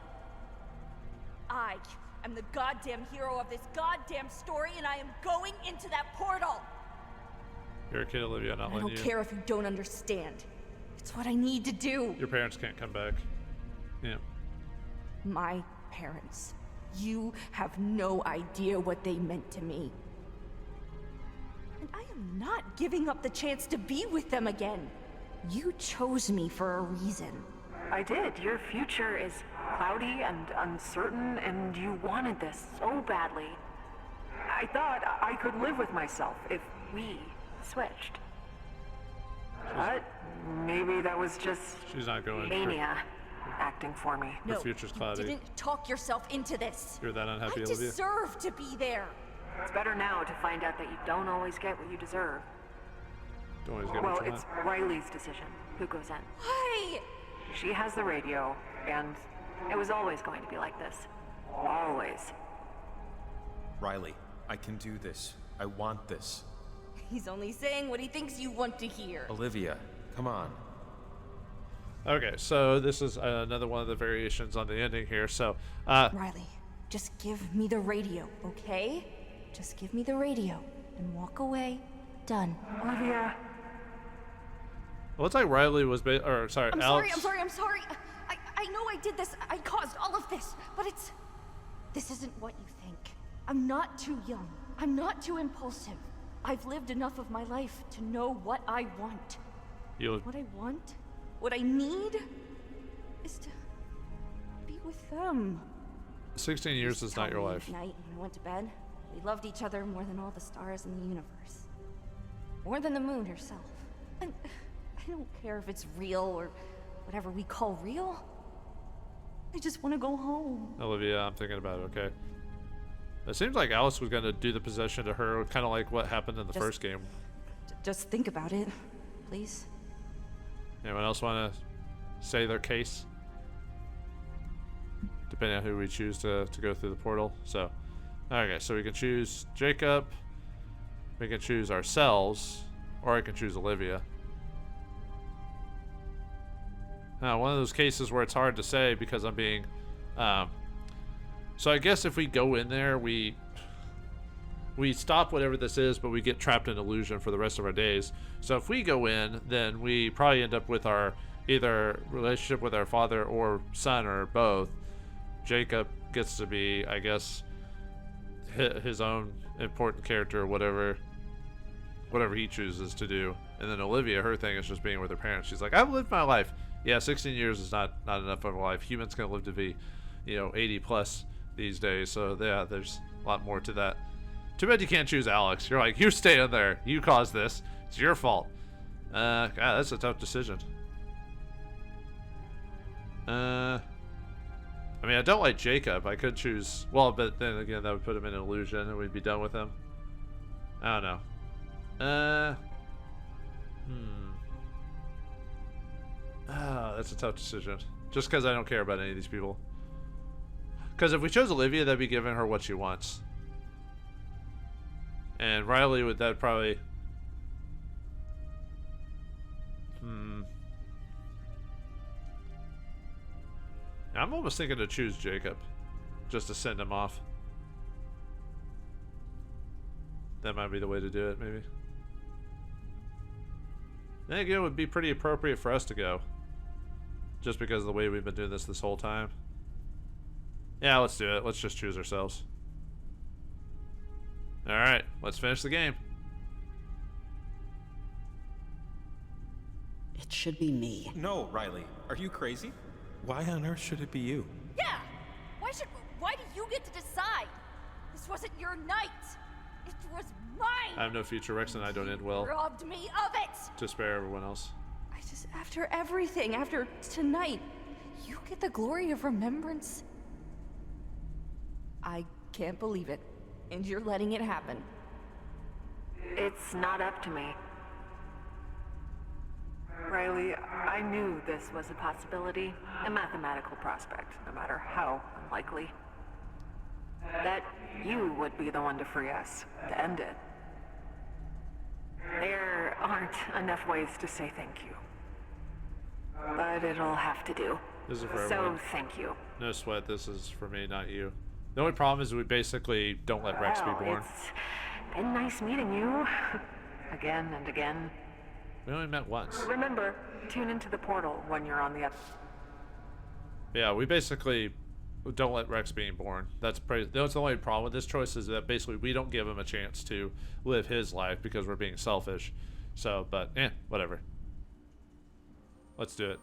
I am the goddamn hero of this goddamn story, and I am going into that portal. You're a kid, Olivia. Not I letting don't you. care if you don't understand. It's what I need to do. Your parents can't come back. Yeah. My parents. You have no idea what they meant to me. And I am not giving up the chance to be with them again. You chose me for a reason. I did. Your future is cloudy and uncertain, and you wanted this so badly. I thought I could live with myself if we switched. But maybe that was just She's not going. mania acting for me. Her No, future's you cloudy. didn't talk yourself into this. You're that unhappy, I Olivia? deserve to be there. It's better now to find out that you don't always get what you deserve. Don't always get Well, what you it's want. Riley's decision who goes in. Why? She has the radio, and it was always going to be like this. Always. Riley, I can do this. I want this. He's only saying what he thinks you want to hear. Olivia, come on. Okay, so this is another one of the variations on the ending here. So, Riley, just give me the radio, okay? Just give me the radio and walk away. Done. Olivia. well, it's like Riley was, I'm sorry, Alex. I'm sorry. I know I did this. I caused all of this, but this isn't what you think. I'm not too young. I'm not too impulsive. I've lived enough of my life to know what I want. What I want, what I need, is to be with them. 16 years is not your life. At night when I went to bed, we loved each other more than all the stars in the universe. More than the moon herself. And I don't care if it's real or whatever we call real. I just want to go home. Olivia, I'm thinking about it, okay? It seems like Alice was going to do the possession to her, kind of like what happened in the first game. Just think about it, please. Anyone else want to say their case? Depending on who we choose to go through the portal. So, okay, so we can choose Jacob, we can choose ourselves, or I can choose Olivia. Now, one of those cases where it's hard to say because I'm being... so I guess if we go in there, we stop whatever this is, but we get trapped in illusion for the rest of our days. So if we go in, then we probably end up with our either relationship with our father or son or both. Jacob gets to be, I guess, his own important character, whatever he chooses to do. And then Olivia, her thing is just being with her parents. She's like, I've lived my life. Yeah, 16 years is not enough of a life. Humans can live to be, 80 plus these days. So yeah, there's a lot more to that. Too bad you can't choose Alex. You're like, you stay in there. You caused this. It's your fault. God, that's a tough decision. I mean, I don't like Jacob. I could choose... Well, but then again, that would put him in an illusion and we'd be done with him. I don't know. Oh, that's a tough decision. Just because I don't care about any of these people. Because if we chose Olivia, that'd be giving her what she wants. And Riley would that probably... I'm almost thinking to choose Jacob. Just to send him off. That might be the way to do it, maybe. Then again, it would be pretty appropriate for us to go. Just because of the way we've been doing this whole time. Yeah, let's do it. Let's just choose ourselves. Alright, let's finish the game. It should be me. No, Riley. Are you crazy? Why on earth should it be you? Yeah! Why do you get to decide? This wasn't your night. It was mine. I have no future. Rex and I don't end well. Robbed me of it. To spare everyone else. After everything, after tonight, you get the glory of remembrance. I can't believe it. And you're letting it happen. It's not up to me. Riley, I knew this was a possibility, a mathematical prospect, no matter how unlikely. That you would be the one to free us, to end it. There aren't enough ways to say thank you. But it'll have to do. This is for so everyone. Thank you. No sweat, this is for me, not you. The only problem is we basically don't let Rex be born. It's been nice meeting you. Again and again. We only met once. Remember, tune into the portal when you're on the other. Yeah, we basically don't let Rex being born. That's the only problem with this choice is that basically we don't give him a chance to live his life because we're being selfish. So, but whatever. Let's do it.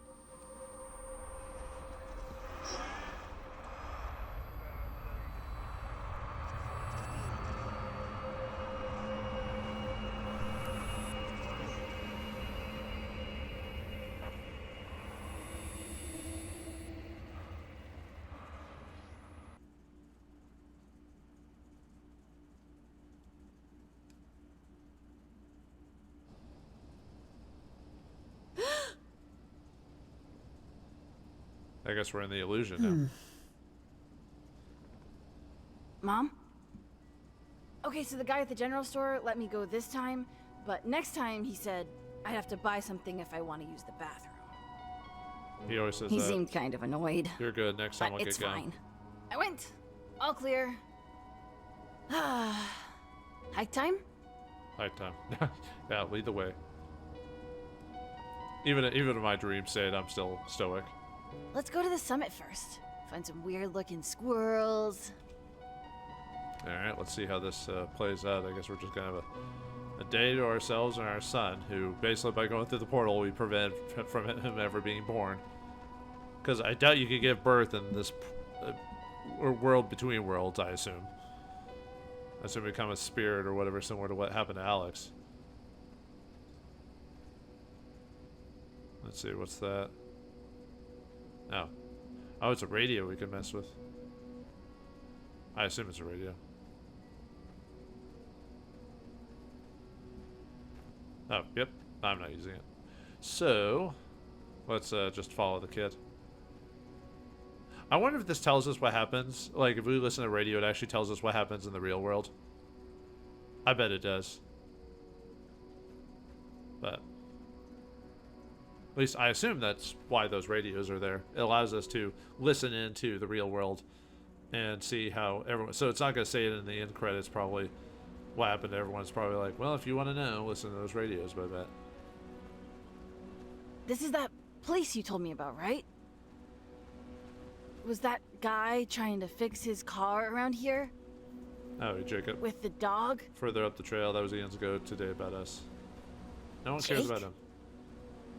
I guess we're in the illusion now. Mom? Okay, so the guy at the general store let me go this time, but next time he said I'd have to buy something if I want to use the bathroom. He always says He that. seemed kind of annoyed. You're good. Next time But we'll it's get going. fine. I went. All clear. Hike time? High time. Yeah, lead the way. Even in my dream state, I'm still stoic. Let's go to the summit first. Find some weird-looking squirrels. All right, let's see how this plays out. I guess we're just gonna have a day to ourselves and our son, who basically by going through the portal we prevent from him ever being born. Because I doubt you could give birth in this world between worlds. I assume. I assume become a spirit or whatever, similar to what happened to Alex. Let's see, what's that? Oh, it's a radio we can mess with. I assume it's a radio. Oh, yep. I'm not using it. So, let's just follow the kid. I wonder if this tells us what happens. Like, if we listen to the radio, it actually tells us what happens in the real world. I bet it does. But at least I assume that's why those radios are there. It allows us to listen into the real world and see how everyone... So it's not going to say it in the end credits, probably. What happened to everyone. It's probably like, well, if you want to know, listen to those radios, I bet. This is that place you told me about, right? Was that guy trying to fix his car around here? Oh, Jacob. With the dog? Further up the trail, that was Ian's go today about us. No one cares about him.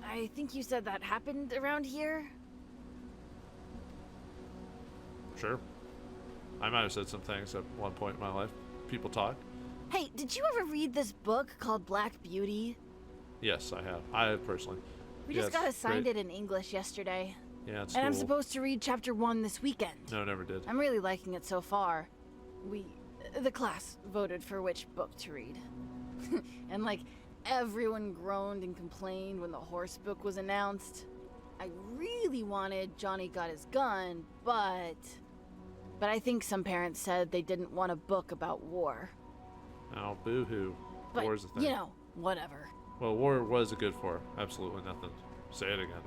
I think you said that happened around here? Sure. I might have said some things at one point in my life. People talk. Hey, did you ever read this book called Black Beauty? Yes, I have. I have personally. We just got assigned it in English yesterday. Yeah, it's And cool. I'm supposed to read chapter 1 this weekend. No, never did. I'm really liking it so far. The class voted for which book to read. And like, everyone groaned and complained when the horse book was announced. I really wanted Johnny Got His Gun, but I think some parents said they didn't want a book about war. Oh, boo-hoo. But, War's a thing. you know, whatever. Well, war was a good for. Absolutely nothing. Say it again.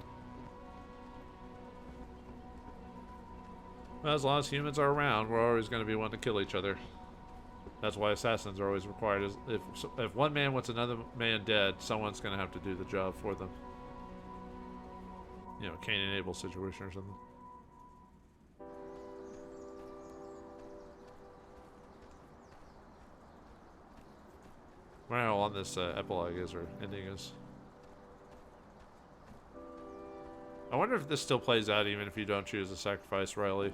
Well, as long as humans are around, we're always going to be wanting to kill each other. That's why assassins are always required. If one man wants another man dead, someone's going to have to do the job for them. You know, Cain and Abel situation or something. I wonder how long this epilogue is or ending is. I wonder if this still plays out even if you don't choose to sacrifice Riley.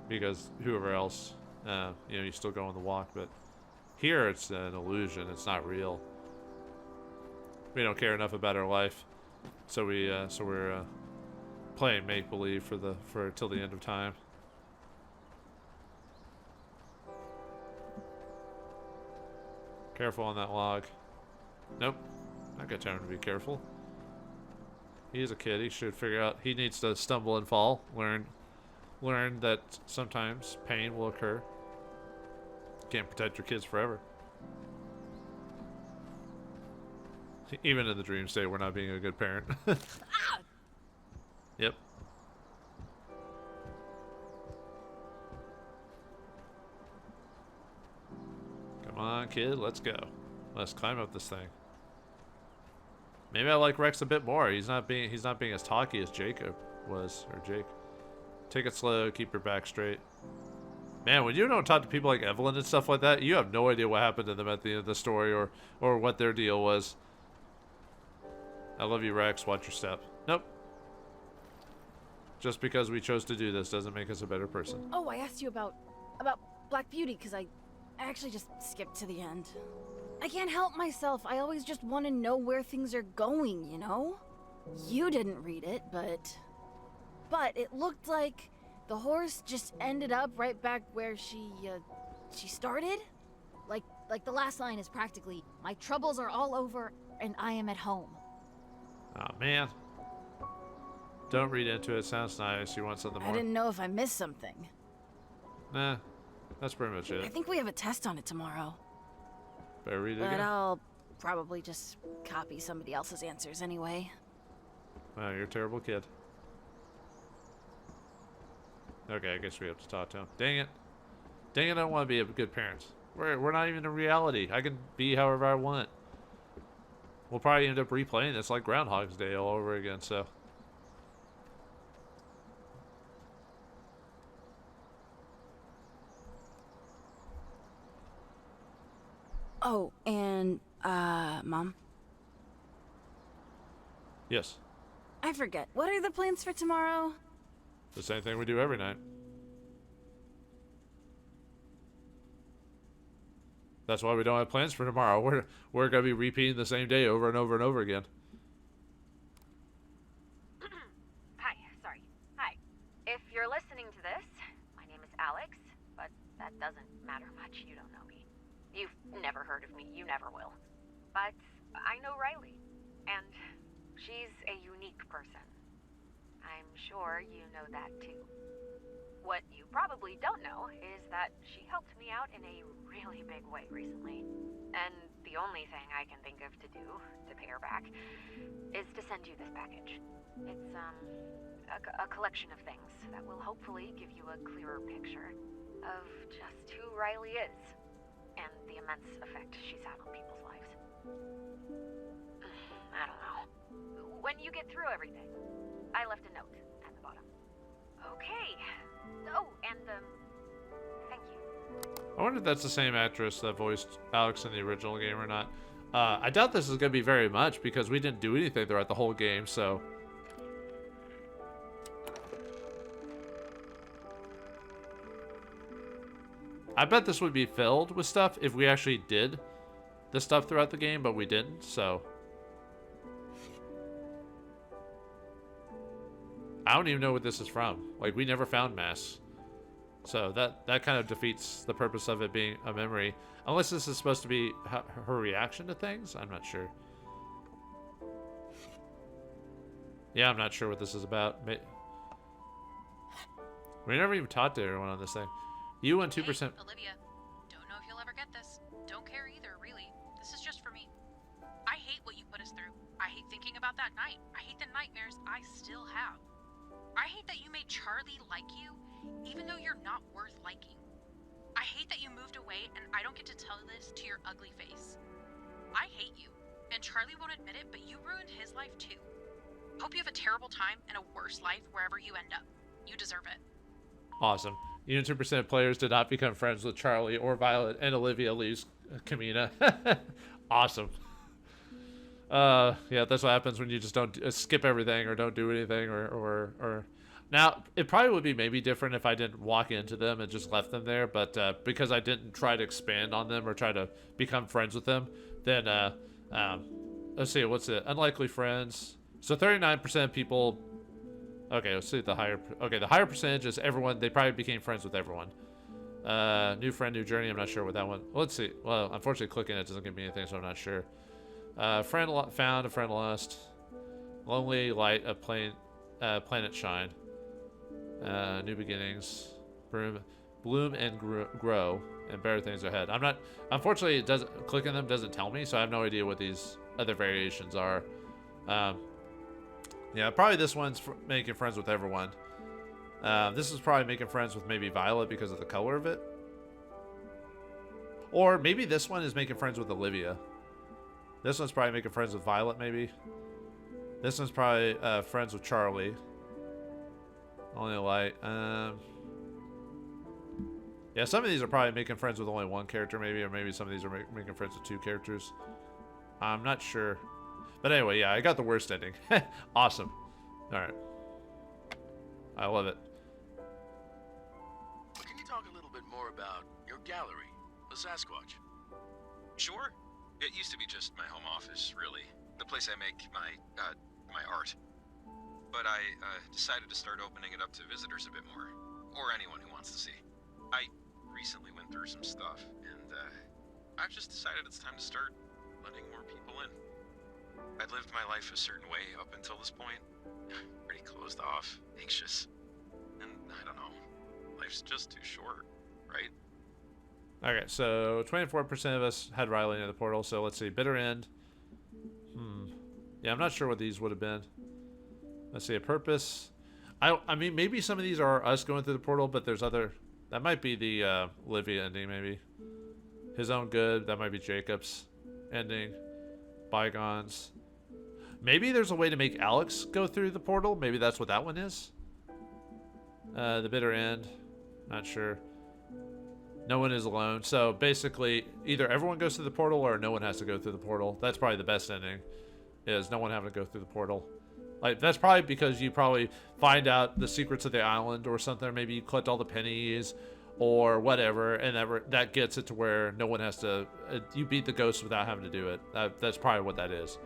Because whoever else, you know, you still go on the walk. But here it's an illusion. It's not real. We don't care enough about our life, so we're playing make believe for till the end of time. Careful on that log. Nope. Not got time to be careful. He's a kid. He should figure out. He needs to stumble and fall. Learn that sometimes pain will occur. Can't protect your kids forever. Even in the dream state, we're not being a good parent. Yep. Come on, kid. Let's go. Let's climb up this thing. Maybe I like Rex a bit more. He's not being as talky as Jacob was, or Jake. Take it slow. Keep your back straight. Man, when you don't talk to people like Evelyn and stuff like that, you have no idea what happened to them at the end of the story or what their deal was. I love you, Rex. Watch your step. Nope. Just because we chose to do this doesn't make us a better person. Oh, I asked you about Black Beauty because I actually just skipped to the end. I can't help myself. I always just want to know where things are going, you know? You didn't read it, but it looked like the horse just ended up right back where she started. Like the last line is practically, my troubles are all over and I am at home. Oh man. Don't read into it. Sounds nice. You want something more? I didn't know if I missed something. Nah, that's pretty much it. I think we have a test on it tomorrow. Better read it But again. I'll probably just copy somebody else's answers anyway. Wow, you're a terrible kid. Okay, I guess we have to talk to him. Dang it. Dang it, I don't want to be a good parent. We're not even in reality. I can be however I want. We'll probably end up replaying this like Groundhog's Day all over again, so. Oh, and, Mom? Yes. I forget. What are the plans for tomorrow? The same thing we do every night. That's why we don't have plans for tomorrow. We're gonna be repeating the same day over and over and over again. Hi, sorry. Hi. If you're listening to this, my name is Alex, but that doesn't matter much. You don't know me. You've never heard of me. You never will. But I know Riley, and she's a unique person. I'm sure you know that too. What you probably don't know is that she helped me out in a really big way recently. And the only thing I can think of to do to pay her back is to send you this package. It's, a collection of things that will hopefully give you a clearer picture of just who Riley is and the immense effect she's had on people's lives. I don't know. When you get through everything, I left a note at the bottom. Okay. Oh, and, thank you. I wonder if that's the same actress that voiced Alex in the original game or not. I doubt this is gonna be very much because we didn't do anything throughout the whole game, so. I bet this would be filled with stuff if we actually did the stuff throughout the game, but we didn't, so. I don't even know what this is from. Like, we never found masks. So that kind of defeats the purpose of it being a memory. Unless this is supposed to be her reaction to things? I'm not sure. Yeah, I'm not sure what this is about. We never even talked to everyone on this thing. You and 2%. Hey, Olivia. Don't know if you'll ever get this. Don't care either, really. This is just for me. I hate what you put us through. I hate thinking about that night. I hate the nightmares I still have. I hate that you made Charlie like you, even though you're not worth liking. I hate that you moved away and I don't get to tell this to your ugly face. I hate you, and Charlie won't admit it, but you ruined his life too. Hope you have a terrible time and a worse life wherever you end up. You deserve it. Awesome. Even 2% of players did not become friends with Charlie or Violet, and Olivia leaves Kamina. Awesome. Yeah, that's what happens when you just don't skip everything or don't do anything or now it probably would be maybe different if I didn't walk into them and just left them there, but because I didn't try to expand on them or try to become friends with them, then let's see, what's it? Unlikely friends. So 39% of people. Okay, let's see the higher. Okay, the higher percentage is everyone. They probably became friends with everyone. New friend, new journey. I'm not sure what that one. Let's see. Well, unfortunately, clicking it doesn't give me anything, so I'm not sure. Friend found, a friend lost. Lonely light of planet shine. New beginnings. Bloom and grow, and better things ahead. I'm not. Unfortunately, it doesn't. Clicking them doesn't tell me, so I have no idea what these other variations are. Yeah, probably this one's making friends with everyone. This is probably making friends with maybe Violet because of the color of it. Or maybe this one is making friends with Olivia. This one's probably making friends with Violet, maybe. This one's probably friends with Charlie. Only light. Yeah, some of these are probably making friends with only one character, maybe. Or maybe some of these are making friends with 2 characters. I'm not sure. But anyway, yeah, I got the worst ending. Awesome. Alright. I love it. Can you talk a little bit more about your gallery, the Sasquatch? Sure. It used to be just my home office, really. The place I make my art. But I decided to start opening it up to visitors a bit more. Or anyone who wants to see. I recently went through some stuff, and I've just decided it's time to start letting more people in. I'd lived my life a certain way up until this point, Pretty closed off, anxious. And I don't know. Life's just too short, right? Okay, so 24% of us had Riley near the portal, so let's see. Bitter end. Yeah, I'm not sure what these would have been. Let's see, a purpose. I mean, maybe some of these are us going through the portal, but there's other... That might be the Olivia ending, maybe. His own good. That might be Jacob's ending. Bygones. Maybe there's a way to make Alex go through the portal. Maybe that's what that one is. The bitter end. Not sure. No one is alone. So basically, either everyone goes through the portal or no one has to go through the portal. That's probably the best ending. Is no one having to go through the portal. Like, that's probably because you probably find out the secrets of the island or something. Maybe you collect all the pennies or whatever, and that gets it to where no one has to... you beat the ghost without having to do it. That's probably what that is.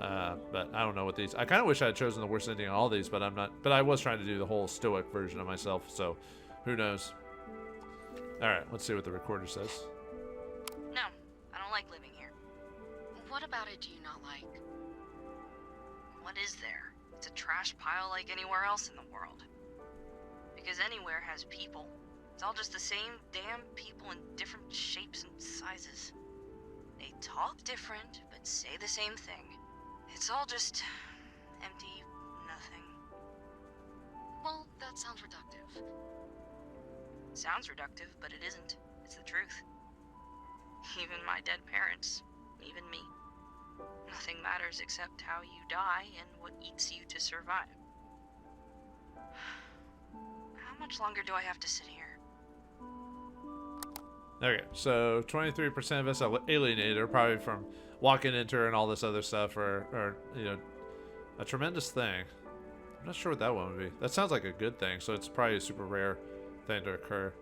But I don't know what these... I kind of wish I had chosen the worst ending on all these, but I'm not... But I was trying to do the whole stoic version of myself, so who knows. Alright, let's see what the recorder says. No, I don't like living here. What about it do you not like? What is there? It's a trash pile like anywhere else in the world. Because anywhere has people. It's all just the same damn people in different shapes and sizes. They talk different, but say the same thing. It's all just empty nothing. Well, that sounds reductive. Sounds reductive, but it isn't. It's the truth. Even my dead parents, even me. Nothing matters except how you die and what eats you to survive. How much longer do I have to sit here? Okay, so 23% of us are alienated, probably from walking into her and all this other stuff, or you know, a tremendous thing. I'm not sure what that one would be. That sounds like a good thing, so it's probably a super rare thing to occur.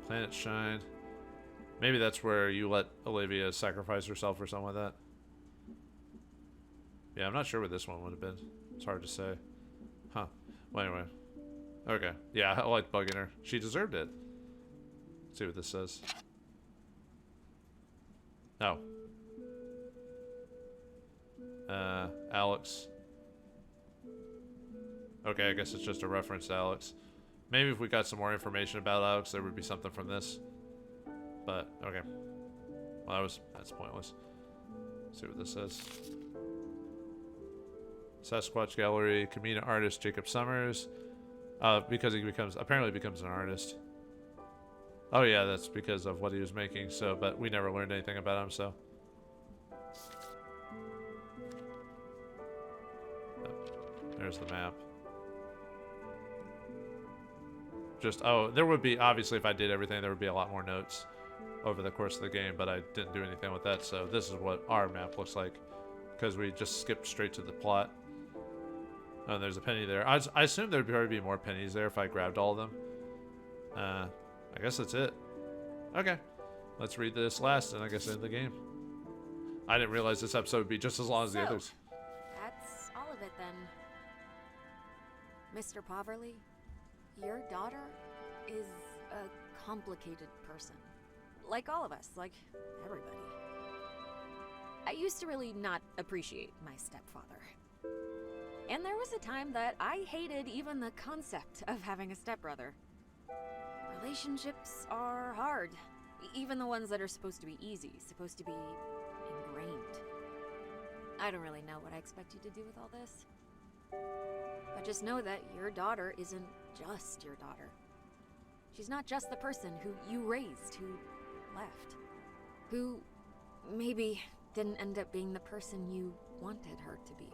Planet Shine. Maybe that's where you let Olivia sacrifice herself or something like that. Yeah, I'm not sure what this one would have been. It's hard to say. Huh. Well, anyway. Okay. Yeah, I like bugging her. She deserved it. Let's see what this says. Oh. Alex. Okay, I guess it's just a reference to Alex. Maybe if we got some more information about Alex, there would be something from this. But, okay. Well, that's pointless. Let's see what this says. Sasquatch Gallery, comedian artist Jacob Summers. Because he apparently becomes an artist. Oh yeah, that's because of what he was making, so, but we never learned anything about him, so. There's the map. There would be, obviously if I did everything, there would be a lot more notes over the course of the game, but I didn't do anything with that, so this is what our map looks like, because we just skipped straight to the plot. Oh, there's a penny there. I assume there'd probably be more pennies there if I grabbed all of them. I guess that's it. Okay. Let's read this last and I guess end the game. I didn't realize this episode would be just as long as the others. That's all of it then. Mr. Poverly, your daughter is a complicated person. Like all of us, like everybody. I used to really not appreciate my stepfather. And there was a time that I hated even the concept of having a stepbrother. Relationships are hard. Even the ones that are supposed to be easy, supposed to be ingrained. I don't really know what I expect you to do with all this. But just know that your daughter isn't just your daughter. She's not just the person who you raised, who left. Who maybe didn't end up being the person you wanted her to be.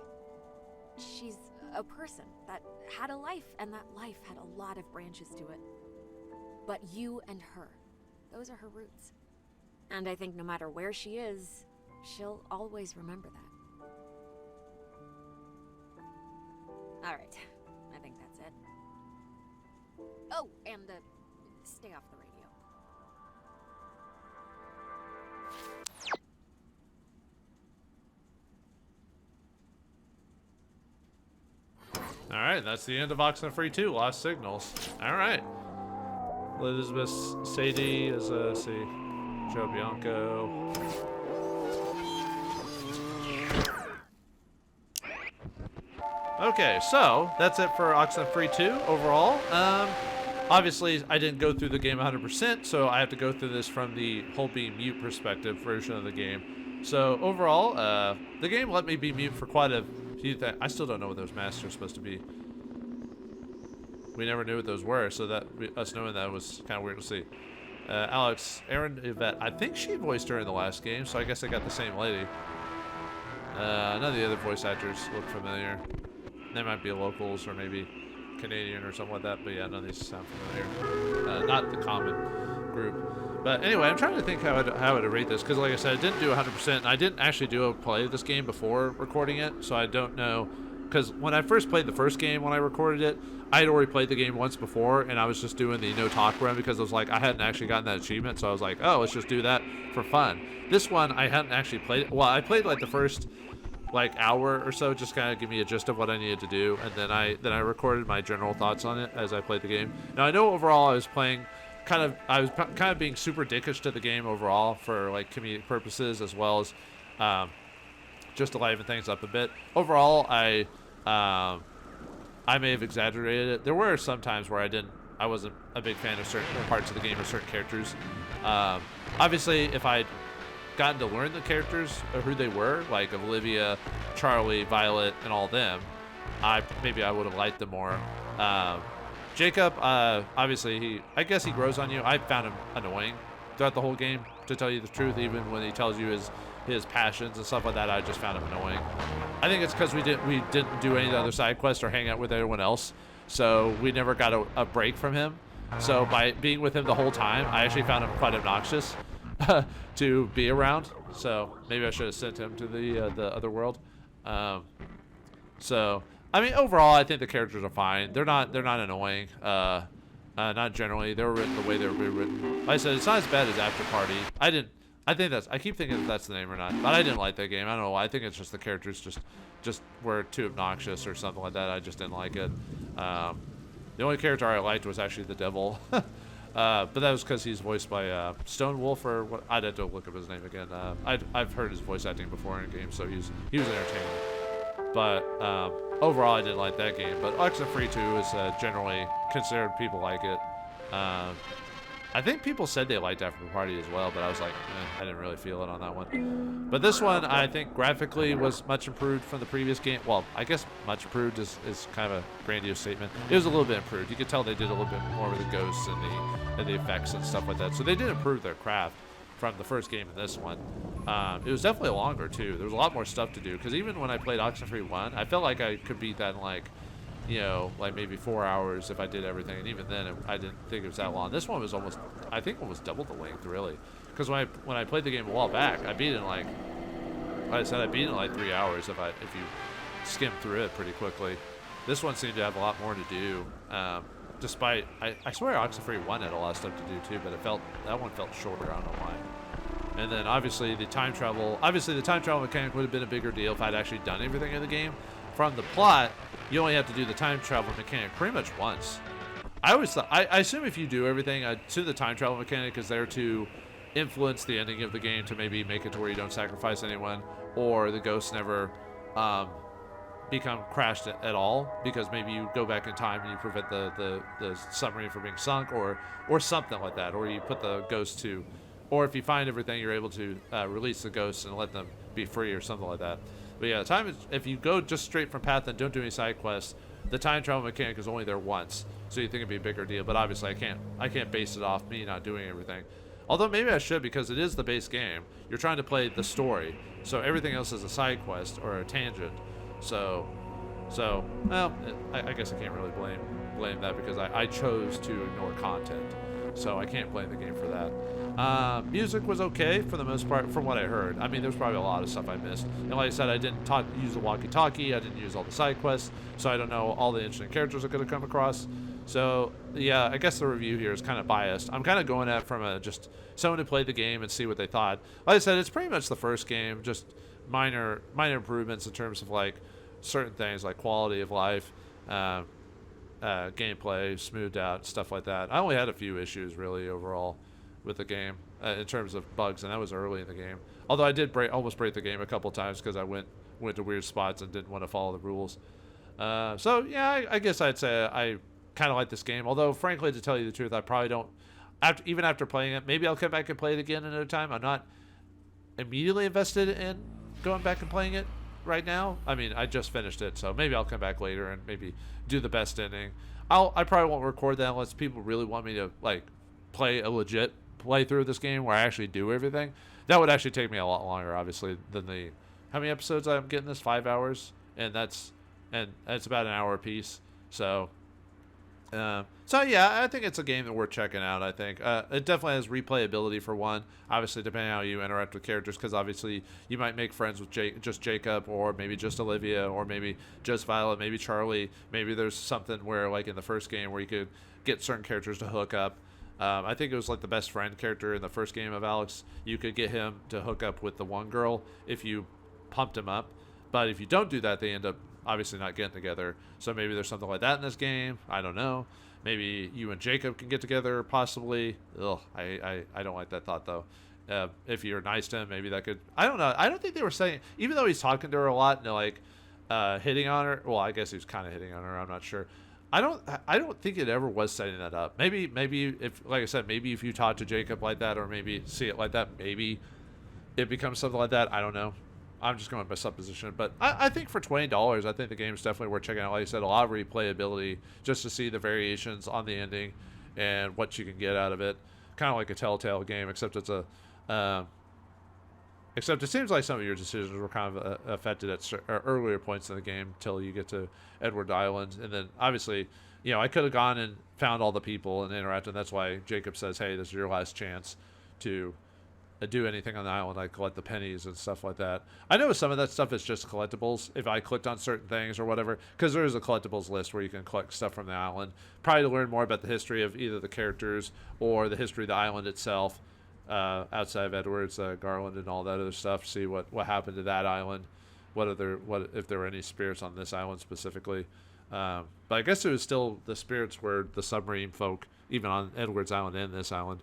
She's a person that had a life, and that life had a lot of branches to it. But you and her, those are her roots. And I think no matter where she is, she'll always remember that. Alright, I think that's it. Oh, and stay off the radio. Alright, that's the end of Oxenfree II, Lost Signals. Alright. Elizabeth Sadie is see, Joe Bianco. Okay, so that's it for Oxenfree II overall. Obviously, I didn't go through the game 100%, so I have to go through this from the whole being mute perspective version of the game. So overall, the game let me be mute for quite a few things. I still don't know what those masks are supposed to be. We never knew what those were, so that us knowing that was kind of weird to see. Alex, Aaron Yvette, I think she voiced her in the last game, so I guess I got the same lady. None of the other voice actors look familiar. They might be locals or maybe Canadian or something like that, but yeah, none of these sound familiar. Not the common group. But anyway, I'm trying to think how I'd rate this, because like I said, I didn't do 100%, and I didn't actually do a play of this game before recording it, so I don't know. Because when I first played the first game, when I recorded it, I had already played the game once before, and I was just doing the no talk run because I was like, I hadn't actually gotten that achievement, so I was like, oh, let's just do that for fun. This one, I hadn't actually played it. Well, I played like the first hour or so, just kind of give me a gist of what I needed to do, and then I recorded my general thoughts on it as I played the game. Now I know overall I was kind of being super dickish to the game overall for like comedic purposes, as well as just to liven things up a bit. Overall, I may have exaggerated it. There were some times where I wasn't a big fan of certain parts of the game or certain characters. Obviously, if I'd gotten to learn the characters or who they were, like Olivia, Charlie, Violet, and all them, maybe I would have liked them more. Jacob, obviously, I guess he grows on you. I found him annoying throughout the whole game, to tell you the truth. Even when he tells you his passions and stuff like that, I just found him annoying. I think it's because we didn't do any of the other side quests or hang out with everyone else, so we never got a break from him. So by being with him the whole time, I actually found him quite obnoxious to be around. So maybe I should have sent him to the other world. So I mean, overall, I think the characters are fine. They're not annoying. Not generally. They were written the way they were written. Like I said, it's not as bad as After Party. I keep thinking that's the name or not, but I didn't like that game. I don't know why. I think it's just the characters just were too obnoxious or something like that. I just didn't like it. The only character I liked was actually the devil. But that was because he's voiced by Stone Wolf, or what? I'd have to look up his name again. I've heard his voice acting before in a game, so he was entertaining. But overall, I didn't like that game. But Oxenfree II is generally considered, people like it. I think people said they liked After Party as well, but I was like, I didn't really feel it on that one. But this one, I think graphically was much improved from the previous game. Well, I guess much improved is kind of a grandiose statement. It was a little bit improved. You could tell they did a little bit more with the ghosts and the effects and stuff like that. So they did improve their craft from the first game and this one. It was definitely longer too. There was a lot more stuff to do, because even when I played Oxenfree 1, I felt like I could beat that in like maybe 4 hours if I did everything, and even then I didn't think it was that long. This one was almost double the length, really, because when I played the game a while back, I beat it in like I said, I beat it in like 3 hours if you skim through it pretty quickly. This one seemed to have a lot more to do, despite I swear Oxenfree 1 had a lot of stuff to do too, but that one felt shorter. I don't know why. And then obviously the time travel mechanic would have been a bigger deal if I'd actually done everything in the game. From the plot, you only have to do the time travel mechanic pretty much once. I always thought, I assume if you do everything, to the time travel mechanic is there to influence the ending of the game, to maybe make it to where you don't sacrifice anyone, or the ghosts never become crashed at all, because maybe you go back in time and you prevent the submarine from being sunk, or something like that, or you put the ghosts to, or if you find everything, you're able to release the ghosts and let them be free or something like that. But yeah, if you go just straight from path and don't do any side quests, the time travel mechanic is only there once, so you think it'd be a bigger deal. But obviously, I can't base it off me not doing everything. Although maybe I should, because it is the base game. You're trying to play the story, so everything else is a side quest or a tangent. So well, I guess I can't really blame that, because I chose to ignore content, so I can't blame the game for that. Music was okay for the most part, from what I heard. I mean, there's probably a lot of stuff I missed. And like I said, I didn't use the walkie-talkie. I didn't use all the side quests, so I don't know all the interesting characters I could have come across. So yeah, I guess the review here is kind of biased. I'm kind of going at it from just someone who played the game and see what they thought. Like I said, it's pretty much the first game, just minor improvements in terms of like certain things like quality of life, gameplay, smoothed out, stuff like that. I only had a few issues really overall with the game in terms of bugs, and that was early in the game. Although I did almost break the game a couple times because I went to weird spots and didn't want to follow the rules. So yeah, I guess I'd say I kind of like this game. Although, frankly, to tell you the truth, I probably don't. Even after playing it, maybe I'll come back and play it again another time. I'm not immediately invested in going back and playing it right now. I mean, I just finished it, so maybe I'll come back later and maybe do the best ending. I probably won't record that unless people really want me to like play a legit playthrough of this game where I actually do everything. That would actually take me a lot longer, obviously, than the how many episodes I'm getting this 5 hours, and that's about an hour a piece. So yeah, I think it's a game that worth checking out. I think it definitely has replayability for one. Obviously, depending on how you interact with characters, because obviously you might make friends with just Jacob, or maybe just Olivia, or maybe just Violet, maybe Charlie. Maybe there's something where, like in the first game, where you could get certain characters to hook up. I think it was like the best friend character in the first game of Alex. You could get him to hook up with the one girl if you pumped him up, but if you don't do that, they end up obviously not getting together. So maybe there's something like that in this game. I don't know. Maybe you and Jacob can get together, possibly. Ugh, I don't like that thought, though. If you're nice to him, maybe that could... I don't know. I don't think they were saying... Even though he's talking to her a lot and, like, hitting on her... Well, I guess he was kind of hitting on her. I'm not sure. I don't think it ever was setting that up. Maybe if... Like I said, maybe if you talk to Jacob like that, or maybe see it like that, maybe it becomes something like that. I don't know. I'm just going by supposition, but I think for $20, I think the game is definitely worth checking out. Like I said, a lot of replayability just to see the variations on the ending and what you can get out of it. Kind of like a Telltale game, except it's except it seems like some of your decisions were kind of affected at earlier points in the game until you get to Edward Island, and then obviously, you know, I could have gone and found all the people and interacted. And that's why Jacob says, "Hey, this is your last chance to." Do anything on the island, like collect the pennies and stuff like that. I know some of that stuff is just collectibles if I clicked on certain things or whatever, because there is a collectibles list where you can collect stuff from the island, probably to learn more about the history of either the characters or the history of the island itself, outside of Edward's Garland and all that other stuff. See what happened to that island, what if there were any spirits on this island specifically. But I guess it was still the spirits were the submarine folk, even on Edward's Island and this island.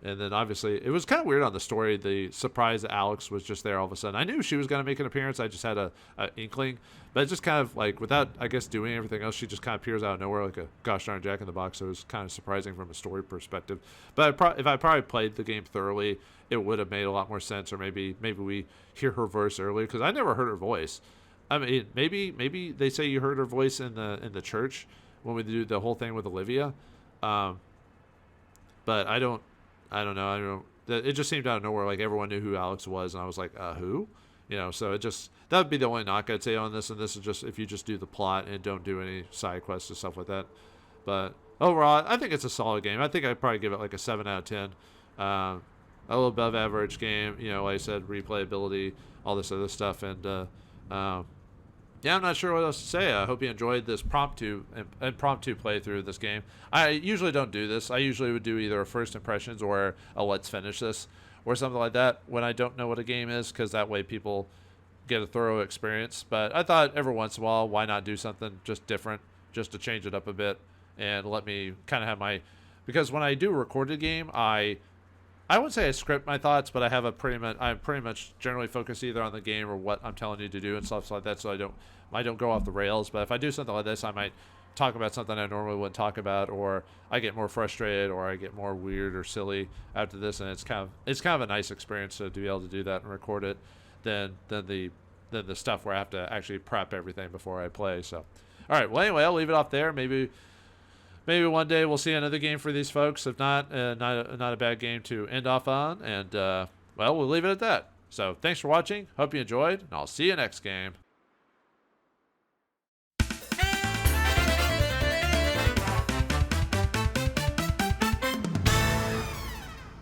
And then obviously it was kind of weird on the story, the surprise that Alex was just there all of a sudden. I knew she was going to make an appearance. I just had a inkling, but it just kind of like without, I guess, doing everything else, she just kind of appears out of nowhere like a gosh darn Jack in the Box. So it was kind of surprising from a story perspective. But if I probably played the game thoroughly, it would have made a lot more sense. Or maybe we hear her voice earlier, because I never heard her voice. I mean, maybe they say you heard her voice in the church when we do the whole thing with Olivia, but I don't know. It just seemed out of nowhere. Like everyone knew who Alex was, and I was like, who? You know, so that would be the only knock I'd say on this. And this is just if you just do the plot and don't do any side quests and stuff like that. But overall, I think it's a solid game. I think I'd probably give it like a 7 out of 10. A little above average game. You know, like I said, replayability, all this other stuff, and yeah, I'm not sure what else to say. I hope you enjoyed this impromptu playthrough of this game. I usually don't do this. I usually would do either a first impressions or a let's finish this or something like that when I don't know what a game is, because that way people get a thorough experience. But I thought every once in a while, why not do something just different, just to change it up a bit and let me kind of have my... Because when I do record a game, I wouldn't say I script my thoughts, but I'm pretty much generally focused either on the game or what I'm telling you to do and stuff like that, so I don't go off the rails. But if I do something like this, I might talk about something I normally wouldn't talk about, or I get more frustrated, or I get more weird or silly after this, and it's kind of a nice experience to be able to do that and record it than the stuff where I have to actually prep everything before I play. So, all right, well anyway, I'll leave it off there. Maybe one day we'll see another game for these folks. If not, not a bad game to end off on. And, well, we'll leave it at that. So thanks for watching. Hope you enjoyed, and I'll see you next game.